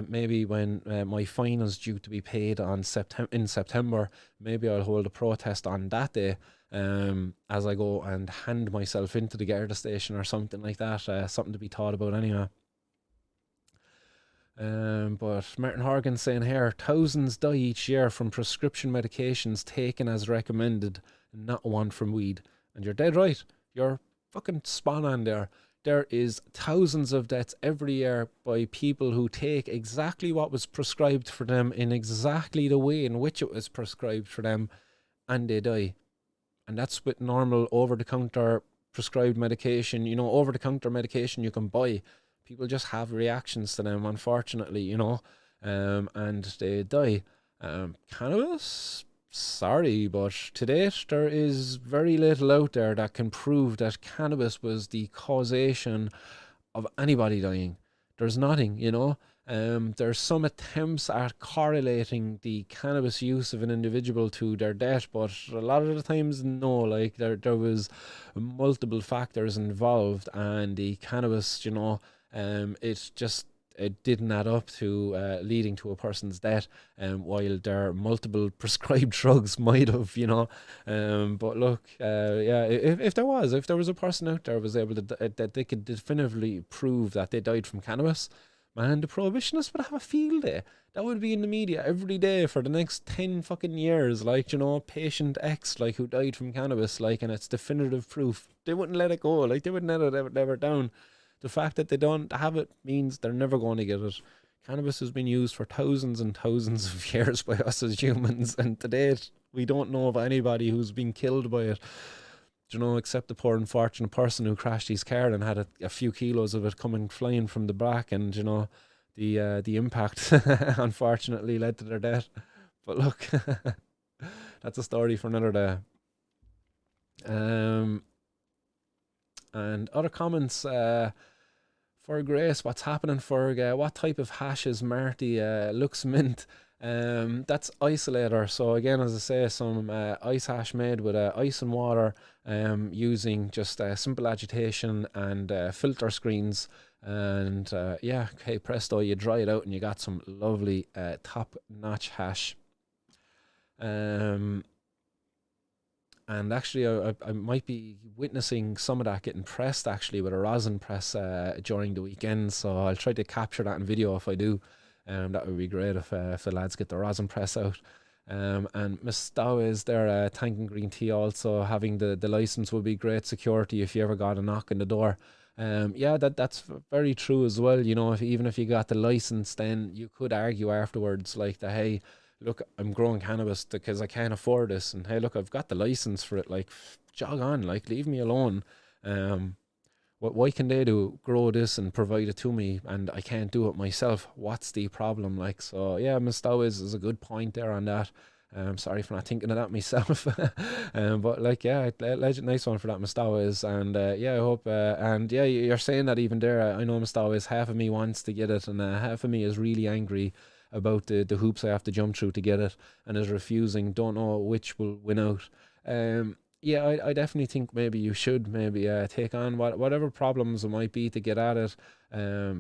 Maybe when my fine is due to be paid in September, maybe I'll hold a protest on that day. As I go and hand myself into the Garda station or something like that, something to be thought about anyway. But Martin Horgan saying here, thousands die each year from prescription medications taken as recommended, not one from weed. And you're dead right. You're fucking spot on there. There is thousands of deaths every year by people who take exactly what was prescribed for them in exactly the way in which it was prescribed for them, and they die. And that's with normal over-the-counter prescribed medication, you know, over-the-counter medication you can buy. People just have reactions to them, unfortunately, you know, and they die. Cannabis? Sorry, but to date, there is very little out there that can prove that cannabis was the causation of anybody dying. There's nothing, you know. There's some attempts at correlating the cannabis use of an individual to their death, but a lot of the times, no, like there was multiple factors involved, and the cannabis, you know, it didn't add up to leading to a person's death, while their multiple prescribed drugs might have, you know. But look, yeah, if there was a person out there was able to that they could definitively prove that they died from cannabis, man, the prohibitionists would have a field day. That would be in the media every day for the next 10 fucking years, like, you know, patient X, like, who died from cannabis, like, and it's definitive proof. They wouldn't let it go, like, they would never let it down. The fact that they don't have it means they're never going to get it. Cannabis has been used for thousands and thousands of years by us as humans, and to date, we don't know of anybody who's been killed by it. You know, except the poor unfortunate person who crashed his car and had a few kilos of it coming flying from the back, and, you know, the impact unfortunately led to their death. But look, that's a story for another day. And other comments, for Grace, what's happening, for what type of hash is Marty? Looks mint. That's isolator. So again, as I say, some ice hash made with ice and water, using just simple agitation and filter screens, and yeah, okay, presto, you dry it out and you got some lovely top-notch hash. And actually, I might be witnessing some of that getting pressed, actually, with a rosin press during the weekend, so I'll try to capture that in video if I do. That would be great if the lads get the rosin press out. And Mistow is there, thanking Green Tea also. Having the license would be great security if you ever got a knock on the door. Yeah, that's very true as well. You know, even if you got the license, then you could argue afterwards, like, that, hey, look, I'm growing cannabis because I can't afford this, and hey, look, I've got the license for it. Like, jog on, like, leave me alone. Um, why can they grow this and provide it to me, and I can't do it myself? What's the problem? Like, so yeah, Mistow is a good point there on that. Sorry for not thinking of that myself. But like, yeah, nice one for that, Mistow is. And yeah, I hope, and yeah, you're saying that even there, I know Mistow is, half of me wants to get it, and half of me is really angry about the hoops I have to jump through to get it, and is refusing. Don't know which will win out. Yeah, I definitely think maybe you should maybe take on whatever problems it might be to get at it.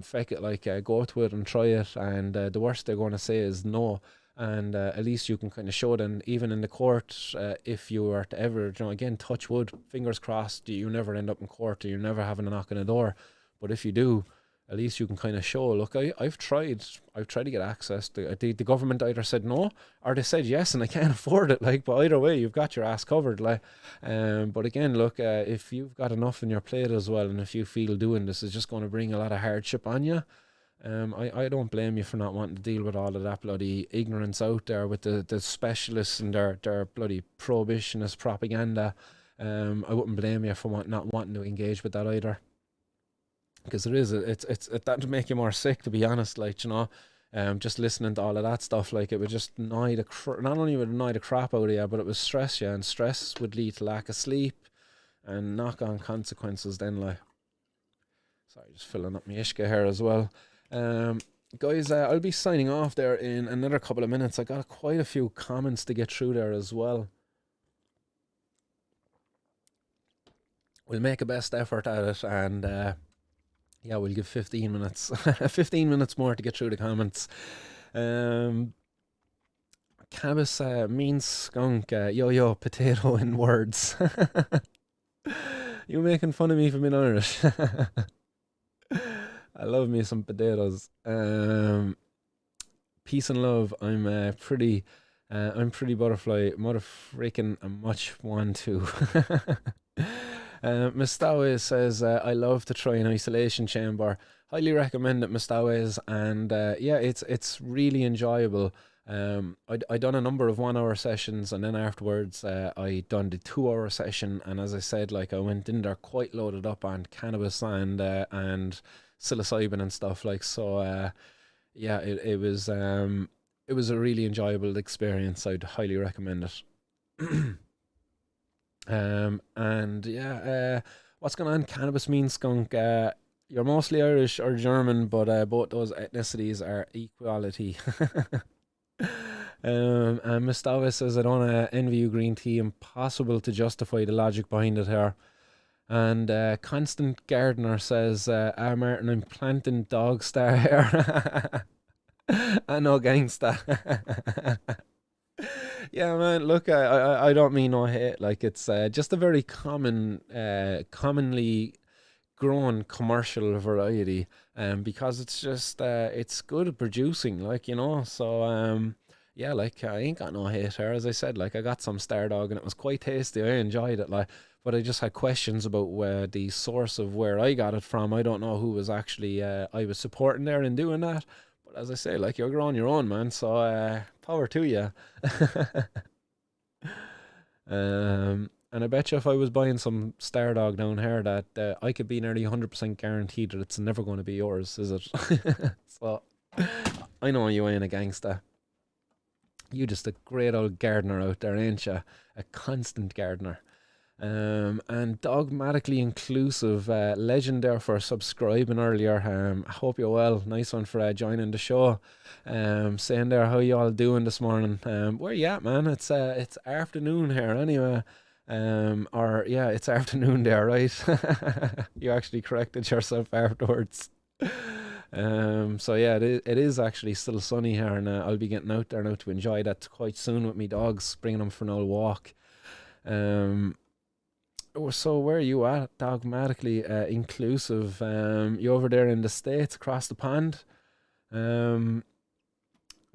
Feck it, like, go to it and try it, and the worst they're going to say is no. And at least you can kind of show them, even in the court, if you were to ever, you know, again, touch wood, fingers crossed, you never end up in court, or you're never having a knock on the door. But if you do, at least you can kind of show, look, I've tried to get access. The government either said no, or they said yes, and I can't afford it. Like, but either way, you've got your ass covered. Like, but again, look, if you've got enough in your plate as well, and if you feel doing this is just going to bring a lot of hardship on you, I don't blame you for not wanting to deal with all of that bloody ignorance out there with the specialists and their bloody prohibitionist propaganda. I wouldn't blame you for not wanting to engage with that either, because that'd make you more sick, to be honest. Like, you know, just listening to all of that stuff, like, it would just annoy not only would it annoy the crap out of you, but it would stress you, and stress would lead to lack of sleep and knock-on consequences then. Like, sorry, just filling up my ishka here as well. Guys, I'll be signing off there in another couple of minutes. I got quite a few comments to get through there as well. We'll make a best effort at it, and yeah, we'll give 15 minutes 15 minutes more to get through the comments. Cannabis means skunk, yo potato in words. You making fun of me for being Irish? I love me some potatoes. Peace and love. I'm pretty butterfly, mother freaking much one too. Mistow says, I love to try an isolation chamber. Highly recommend it, Mistow, and yeah, it's really enjoyable. I done a number of 1 hour sessions, and then afterwards I done the 2 hour session, and as I said, like, I went in there quite loaded up on cannabis and psilocybin and stuff, like, so yeah, it was a really enjoyable experience. I'd highly recommend it. And yeah, what's going on? Cannabis means skunk. You're mostly Irish or German, but both those ethnicities are equality. And Miss Davis says, I don't envy you, Green Tea. Impossible to justify the logic behind it here. And Constant Gardener says, Martin, I'm planting dog star here. I know, gangsta. Yeah, man. Look, I don't mean no hate. Like, it's just a very commonly grown commercial variety, because it's just it's good at producing, like, you know. So yeah, like, I ain't got no hate here. As I said, like, I got some Star Dog and it was quite tasty. I enjoyed it, like, but I just had questions about the source of where I got it from. I don't know who was actually I was supporting there in doing that. But as I say, like, you're growing your own, man. So power to you. And I bet you if I was buying some Star Dog down here, that I could be nearly 100% guaranteed that it's never going to be yours, is it? So I know you ain't a gangster. You just a great old gardener out there, ain't you? A constant gardener. And dogmatically inclusive, legend there for subscribing earlier. I hope you're well. Nice one for joining the show. Saying there, how you all doing this morning? Where you at, man? It's afternoon here anyway. Or yeah, it's afternoon there, right? You actually corrected yourself afterwards. So yeah, it is actually still sunny here, and I'll be getting out there now to enjoy that quite soon with me dogs, bringing them for an old walk. So where are you at, dogmatically inclusive? You over there in the States, across the pond?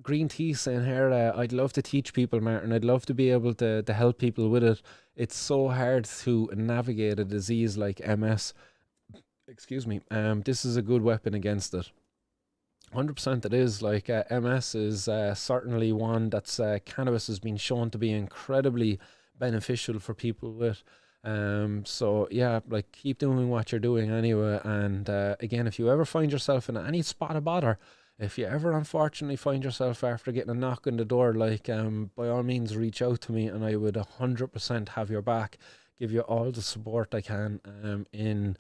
Green Tea saying here, I'd love to teach people, Martin. I'd love to be able to help people with it. It's so hard to navigate a disease like MS. Excuse me. This is a good weapon against it. 100% it is. Like MS is certainly one that's cannabis has been shown to be incredibly beneficial for people with. So yeah, like keep doing what you're doing anyway. And again, if you ever find yourself in any spot of bother, if you ever unfortunately find yourself after getting a knock on the door, like by all means reach out to me, and I would 100% have your back, give you all the support I can in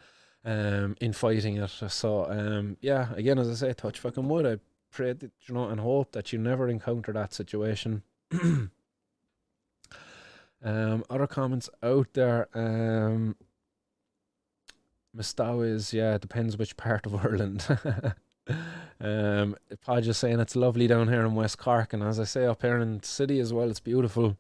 fighting it. So yeah, again, as I say, touch fucking wood. I pray that, you know, and hope that you never encounter that situation. Other comments out there. Mustawa is, yeah, it depends which part of Ireland. Podge is saying it's lovely down here in West Cork, and as I say, up here in the city as well, it's beautiful.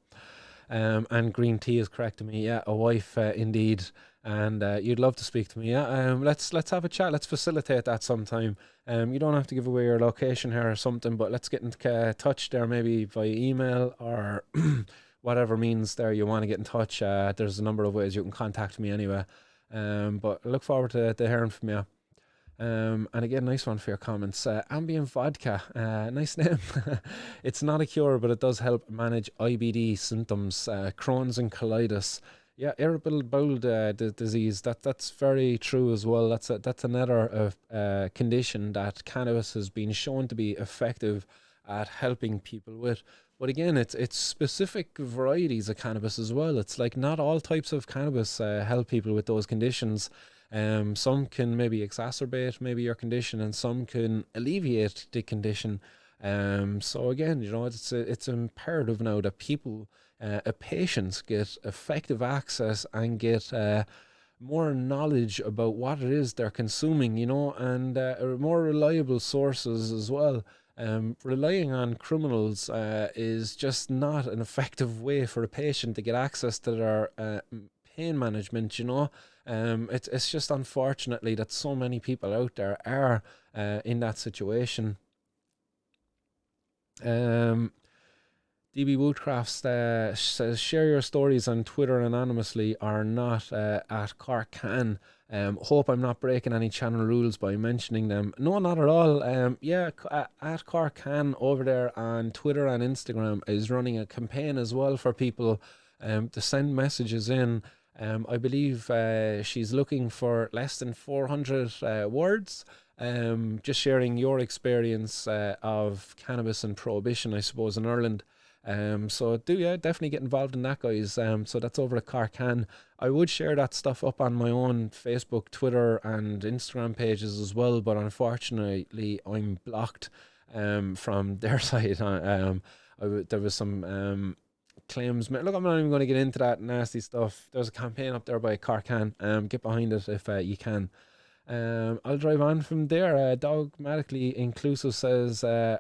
And Green Tea is correcting me. Yeah, a wife, indeed. And you'd love to speak to me. Yeah, let's have a chat. Let's facilitate that sometime. You don't have to give away your location here or something, but let's get in touch there, maybe via email or whatever means there you want to get in touch. There's a number of ways you can contact me anyway. But I look forward to hearing from you. And again, nice one for your comments. Ambient vodka, nice name. It's not a cure, but it does help manage IBD symptoms, Crohn's and colitis. Yeah, irritable bowel disease. That's very true as well. That's another condition that cannabis has been shown to be effective at helping people with. But again, it's specific varieties of cannabis as well. It's like not all types of cannabis help people with those conditions. Some can maybe exacerbate maybe your condition, and some can alleviate the condition. So again, you know, it's imperative now that people, patients, get effective access and get more knowledge about what it is they're consuming, you know, and more reliable sources as well. Relying on criminals is just not an effective way for a patient to get access to their pain management, you know. It's just unfortunately that so many people out there are in that situation. DB Woodcraft says, share your stories on Twitter anonymously or not at Cork Can. Hope I'm not breaking any channel rules by mentioning them. No, not at all. Yeah, at Cork Can over there on Twitter and Instagram is running a campaign as well for people to send messages in. I believe she's looking for less than 400 words. Just sharing your experience of cannabis and prohibition, I suppose, in Ireland. So definitely get involved in that, guys. So that's over at Carcan. I would share that stuff up on my own Facebook, Twitter and Instagram pages as well, but unfortunately I'm blocked from their side. There was some claims. Look, I'm not even going to get into that nasty stuff. There's a campaign up there by Carcan. Get behind it if you can. I'll drive on from there. Dogmatically Inclusive says, I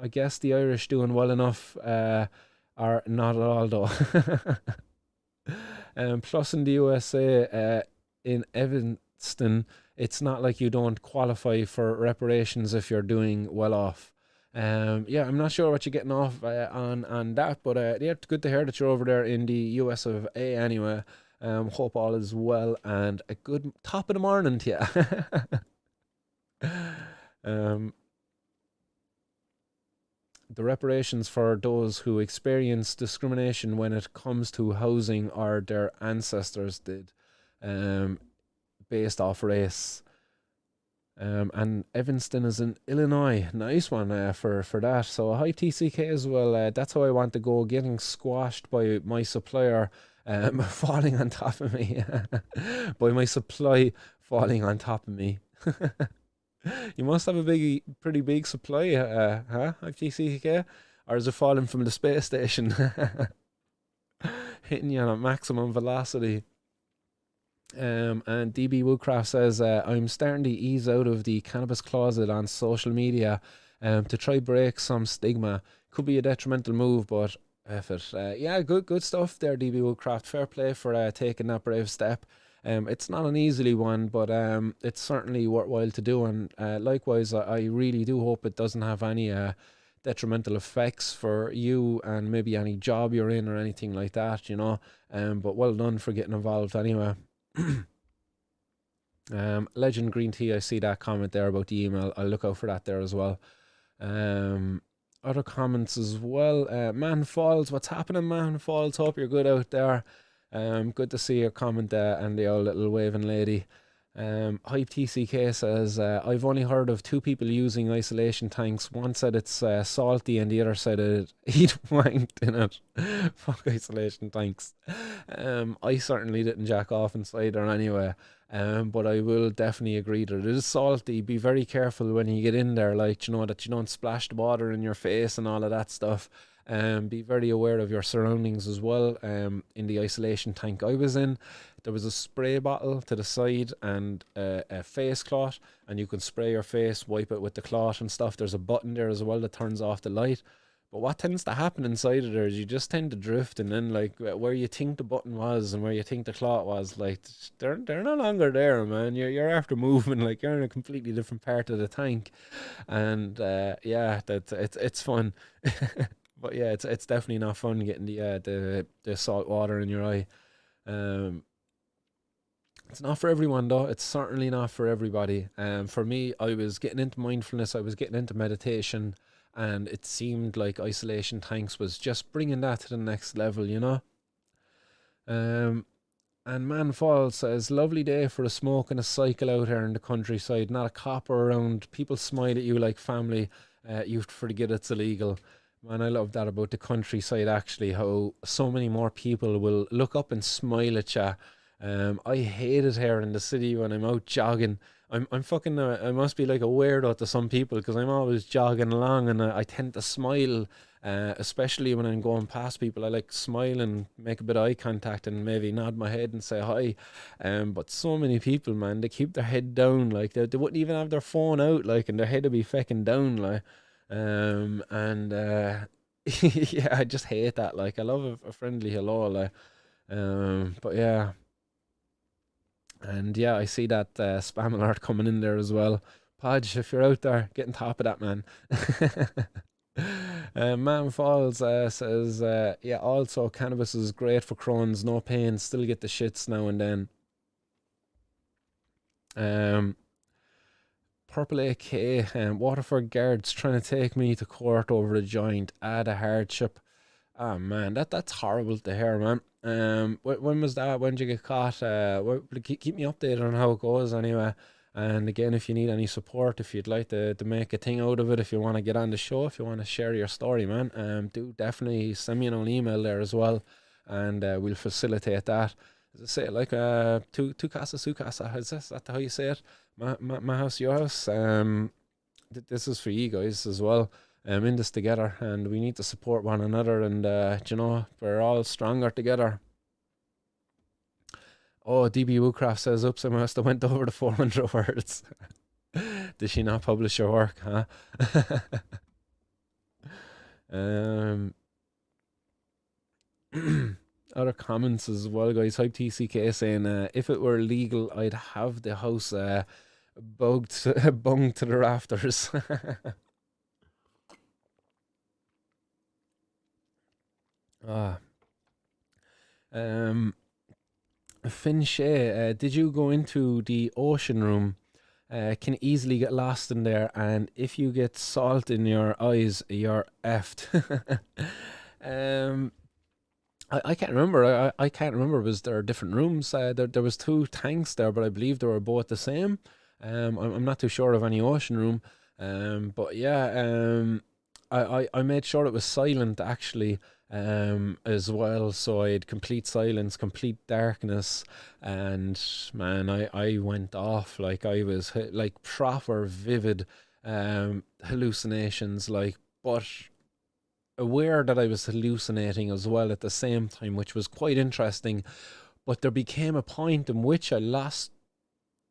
guess the Irish doing well enough, are not at all though. Plus in the USA, in Evanston, it's not like you don't qualify for reparations if you're doing well off. Yeah, I'm not sure what you're getting off on that, but yeah, it's good to hear that you're over there in the US of A anyway. Hope all is well, and a good top of the morning to you. The reparations for those who experience discrimination when it comes to housing or their ancestors did, based off race. And Evanston is in Illinois. Nice one for that. So a high TCK as well. That's how I want to go, getting squashed by my supplier falling on top of me. By my supply falling on top of me. You must have a pretty big supply, huh? TCK, or is it falling from the space station, hitting you on a maximum velocity? And DB Woodcraft says, I'm starting to ease out of the cannabis closet on social media, to try break some stigma. Could be a detrimental move, but effort. Yeah, good stuff there, DB Woodcraft. Fair play for taking that brave step. It's not an easy one, but it's certainly worthwhile to do, and likewise I really do hope it doesn't have any detrimental effects for you and maybe any job you're in or anything like that, you know. But well done for getting involved anyway. Legend Green Tea, I see that comment there about the email. I'll look out for that there as well. Other comments as well. Man Falls, what's happening, Man Falls? Hope you're good out there. Good to see your comment and the old little waving lady. Hype TCK says, I've only heard of 2 people using isolation tanks. One said it's salty and the other said he'd wanked in it. Fuck isolation tanks. I certainly didn't jack off inside there anyway. But I will definitely agree that it is salty. Be very careful when you get in there, like, you know, that you don't splash the water in your face and all of that stuff. Be very aware of your surroundings as well. In the isolation tank I was in, there was a spray bottle to the side and a face cloth, and you can spray your face, wipe it with the cloth and stuff. There's a button there as well that turns off the light. But what tends to happen inside of there is you just tend to drift, and then like where you think the button was and where you think the cloth was, like they're no longer there, man. You're after moving, like you're in a completely different part of the tank, and yeah, it's fun. But yeah, it's definitely not fun getting the salt water in your eye. It's not for everyone though. It's certainly not for everybody. For me, I was getting into mindfulness. I was getting into meditation, and it seemed like isolation tanks was just bringing that to the next level, you know. And Man Fall says, lovely day for a smoke and a cycle out here in the countryside. Not a copper around. People smile at you like family. You forget it's illegal. Man, I love that about the countryside, actually, how so many more people will look up and smile at you. I hate it here in the city when I'm out jogging. I'm fucking, I must be like a weirdo to some people because I'm always jogging along, and I tend to smile, especially when I'm going past people. I like smile and make a bit of eye contact and maybe nod my head and say hi. But so many people, man, they keep their head down, like they wouldn't even have their phone out, like, and their head would be fecking down, like. And yeah, I just hate that. Like, I love a friendly hello, like. But yeah. And yeah, I see that spam alert coming in there as well. Podge, if you're out there, get on top of that, man. Man Falls says, yeah, also cannabis is great for Crohn's, no pain, still get the shits now and then. Purple AK, Waterford guards trying to take me to court over a joint, add a hardship. Oh man, that's horrible to hear, man. When was that? When did you get caught? Keep me updated on how it goes anyway. And again, if you need any support, if you'd like to make a thing out of it, if you want to get on the show, if you want to share your story, man, do definitely send me an email there as well, and we'll facilitate that. As I say, like tu casa su casa. Is that how you say it? My house, your house. This is for you guys as well. In this together, and we need to support one another, and you know, we're all stronger together. Oh, DB Woodcraft says, oops, I must have went over the 400 words. Did she not publish her work, huh? Other comments as well, guys. Hype TCK saying, if it were legal, I'd have the house bunged to the rafters. Finn Shea, did you go into the ocean room? Can easily get lost in there, and if you get salt in your eyes, you're effed. I can't remember. I can't remember. Was there different rooms? There was 2 tanks there, but I believe they were both the same. I'm not too sure of any ocean room. But yeah, I made sure it was silent actually, as well, so I had complete silence, complete darkness, and man, I went off, like I was like proper vivid hallucinations, like, but aware that I was hallucinating as well at the same time, which was quite interesting. But there became a point in which I lost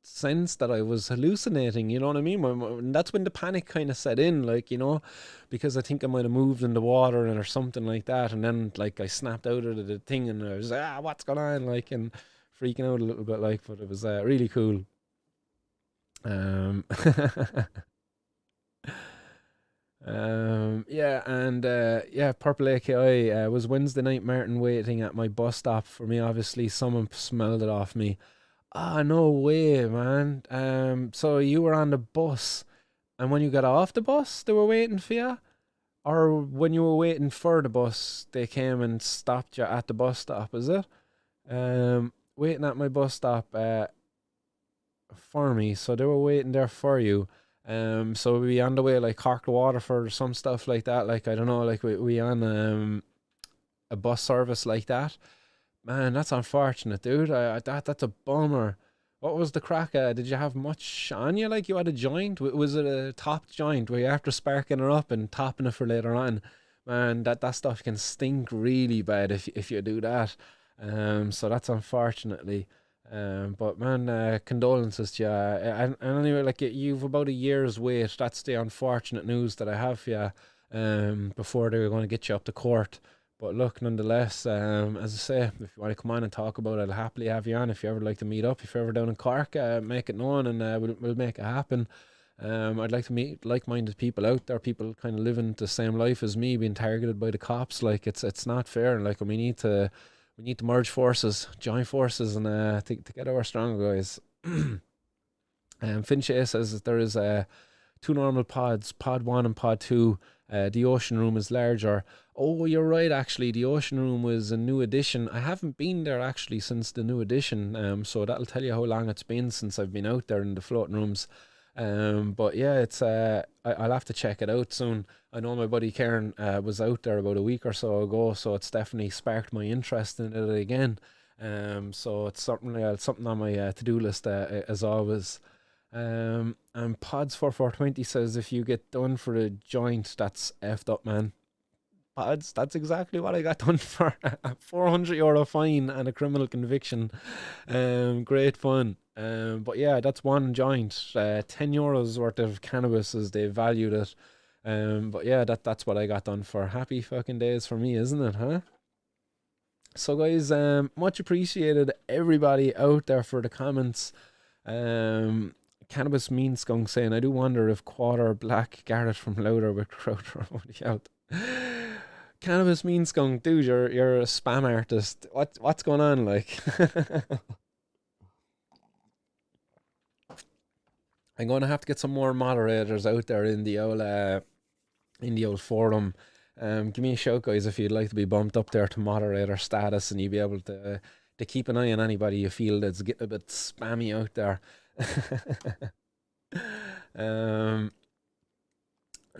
sense that I was hallucinating, you know what I mean? And that's when the panic kind of set in, like, you know, because I think I might have moved in the water or something like that, and then like I snapped out of the thing and I was what's going on, like, and freaking out a little bit, like, but it was really cool. Yeah, and yeah, Purple AKI was Wednesday night. Martin waiting at my bus stop for me. Obviously, someone smelled it off me. Ah, no way, man. So you were on the bus, and when you got off the bus, they were waiting for you, or when you were waiting for the bus, they came and stopped you at the bus stop. Is it? Waiting at my bus stop. For me, so they were waiting there for you. So we on the way like Cork to Waterford or some stuff like that. Like I don't know, like we on a bus service like that. Man, that's unfortunate, dude. That's a bummer. What was the crack? Did you have much on you? Like you had a joint? Was it a top joint where you after sparking it up and topping it for later on? Man, that stuff can stink really bad if you do that. So that's unfortunately. But man, condolences to you. And anyway, like you've about a year's wait. That's the unfortunate news that I have for you. Before they're going to get you up to court. But look, nonetheless, as I say, if you want to come on and talk about it, I'll happily have you on. If you ever like to meet up, if you're ever down in Cork, make it known, and we'll make it happen. I'd like to meet like-minded people out there, people kind of living the same life as me, being targeted by the cops. Like it's not fair. Like we need to merge forces, join forces, and to get our stronger guys. Finch says that there is two normal pods, pod one and pod two. The ocean room is larger. Oh, you're right. Actually, the ocean room was a new addition. I haven't been there actually since the new addition. So that'll tell you how long it's been since I've been out there in the floating rooms. But yeah, it's I'll have to check it out soon. I know my buddy Karen was out there about a week or so ago, so it's definitely sparked my interest in it again. So it's something on my to-do list as always. And Pods4420 says if you get done for a joint, that's effed up, man. Pods, that's exactly what I got done for. A €400 fine and a criminal conviction. Great fun. But yeah, that's one joint. €10 worth of cannabis as they valued it. But yeah, that's what I got done for. Happy fucking days for me, isn't it, huh? So guys, much appreciated everybody out there for the comments. Cannabis Mean Skunk saying, I do wonder if Quarter Black Garrett from Louder with Crowder would out. Cannabis Mean Skunk, dude, you're a spam artist. What's going on, like? I'm gonna have to get some more moderators out there in the old forum. Give me a shout, guys, if you'd like to be bumped up there to moderator status, and you'd be able to keep an eye on anybody you feel that's getting a bit spammy out there.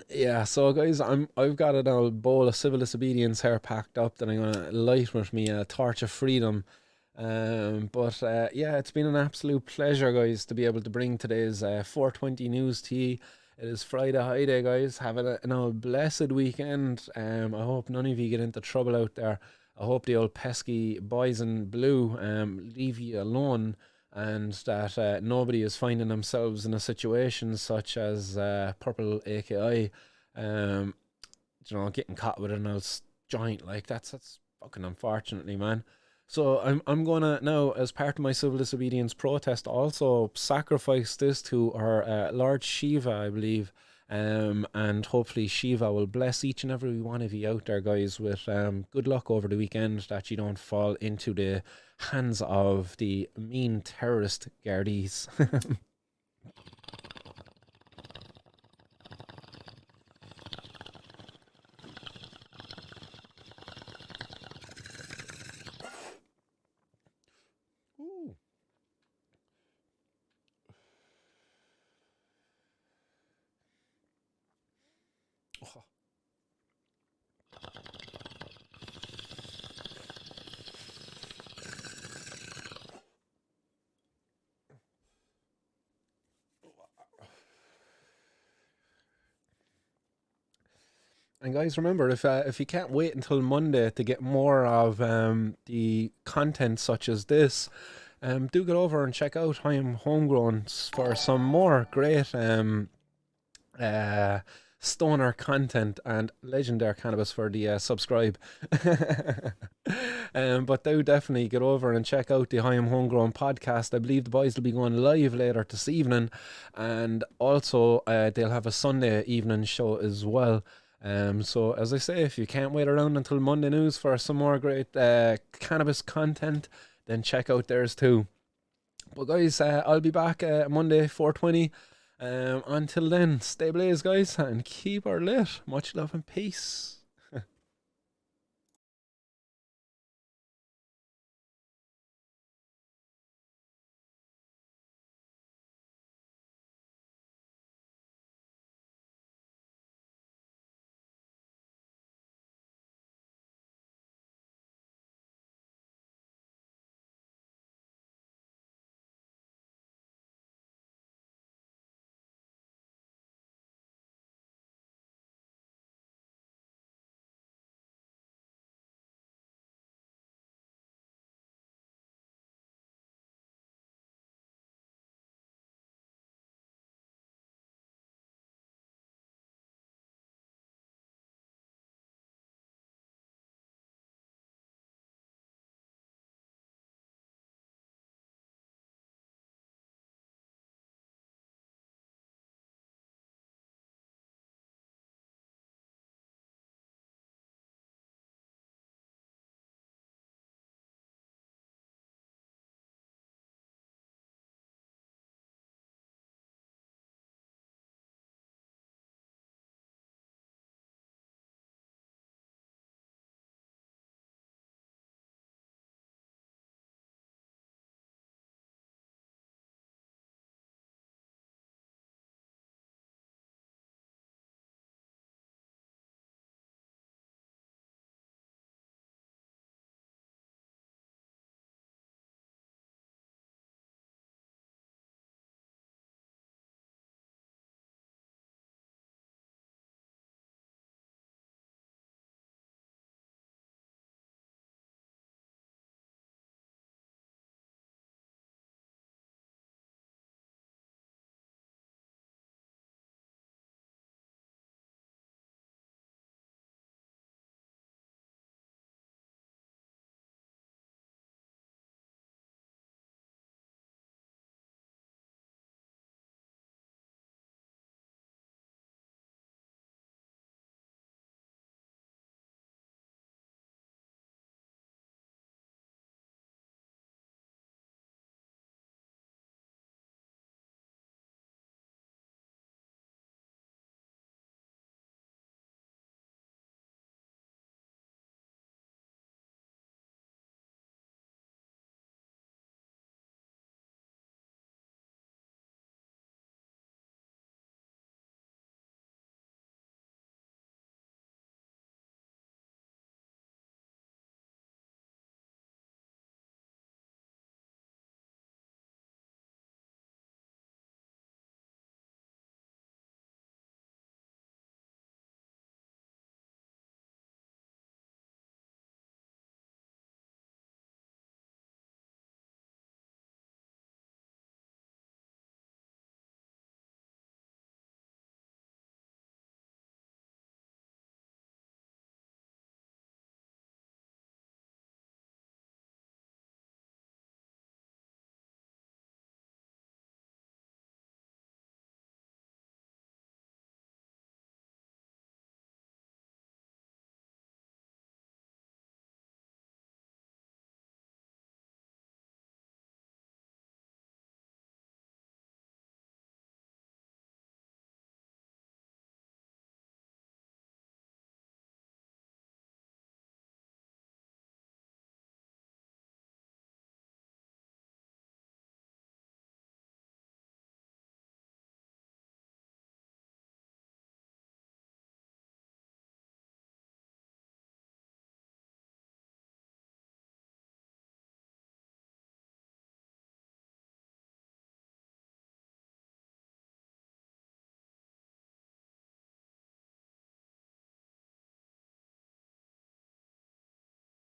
Yeah, so guys, I've got an old bowl of civil disobedience here packed up that I'm gonna light with me a torch of freedom. But yeah, it's been an absolute pleasure, guys, to be able to bring today's 420 news to you. It is Fri-High-Day, guys. Have an old blessed weekend. I hope none of you get into trouble out there. I hope the old pesky boys in blue leave you alone, and that nobody is finding themselves in a situation such as Purple AKI, getting caught with an old joint. Like that's fucking unfortunately, man. So I'm gonna now, as part of my civil disobedience protest, also sacrifice this to our Lord Shiva, I believe, and hopefully Shiva will bless each and every one of you out there, guys, with good luck over the weekend, that you don't fall into the hands of the mean terrorist Gardays. Ooh. Oh. And guys, remember, if you can't wait until Monday to get more of the content such as this, do get over and check out I Am Homegrown for some more great stoner content and legendary cannabis for the subscribe. But do definitely get over and check out the I Am Homegrown podcast. I believe the boys will be going live later this evening, and also they'll have a Sunday evening show as well. So as I say, if you can't wait around until Monday news for some more great cannabis content, then check out theirs too. But guys, I'll be back Monday 4:20. Until then, stay blaze guys, and keep her lit. Much love and peace.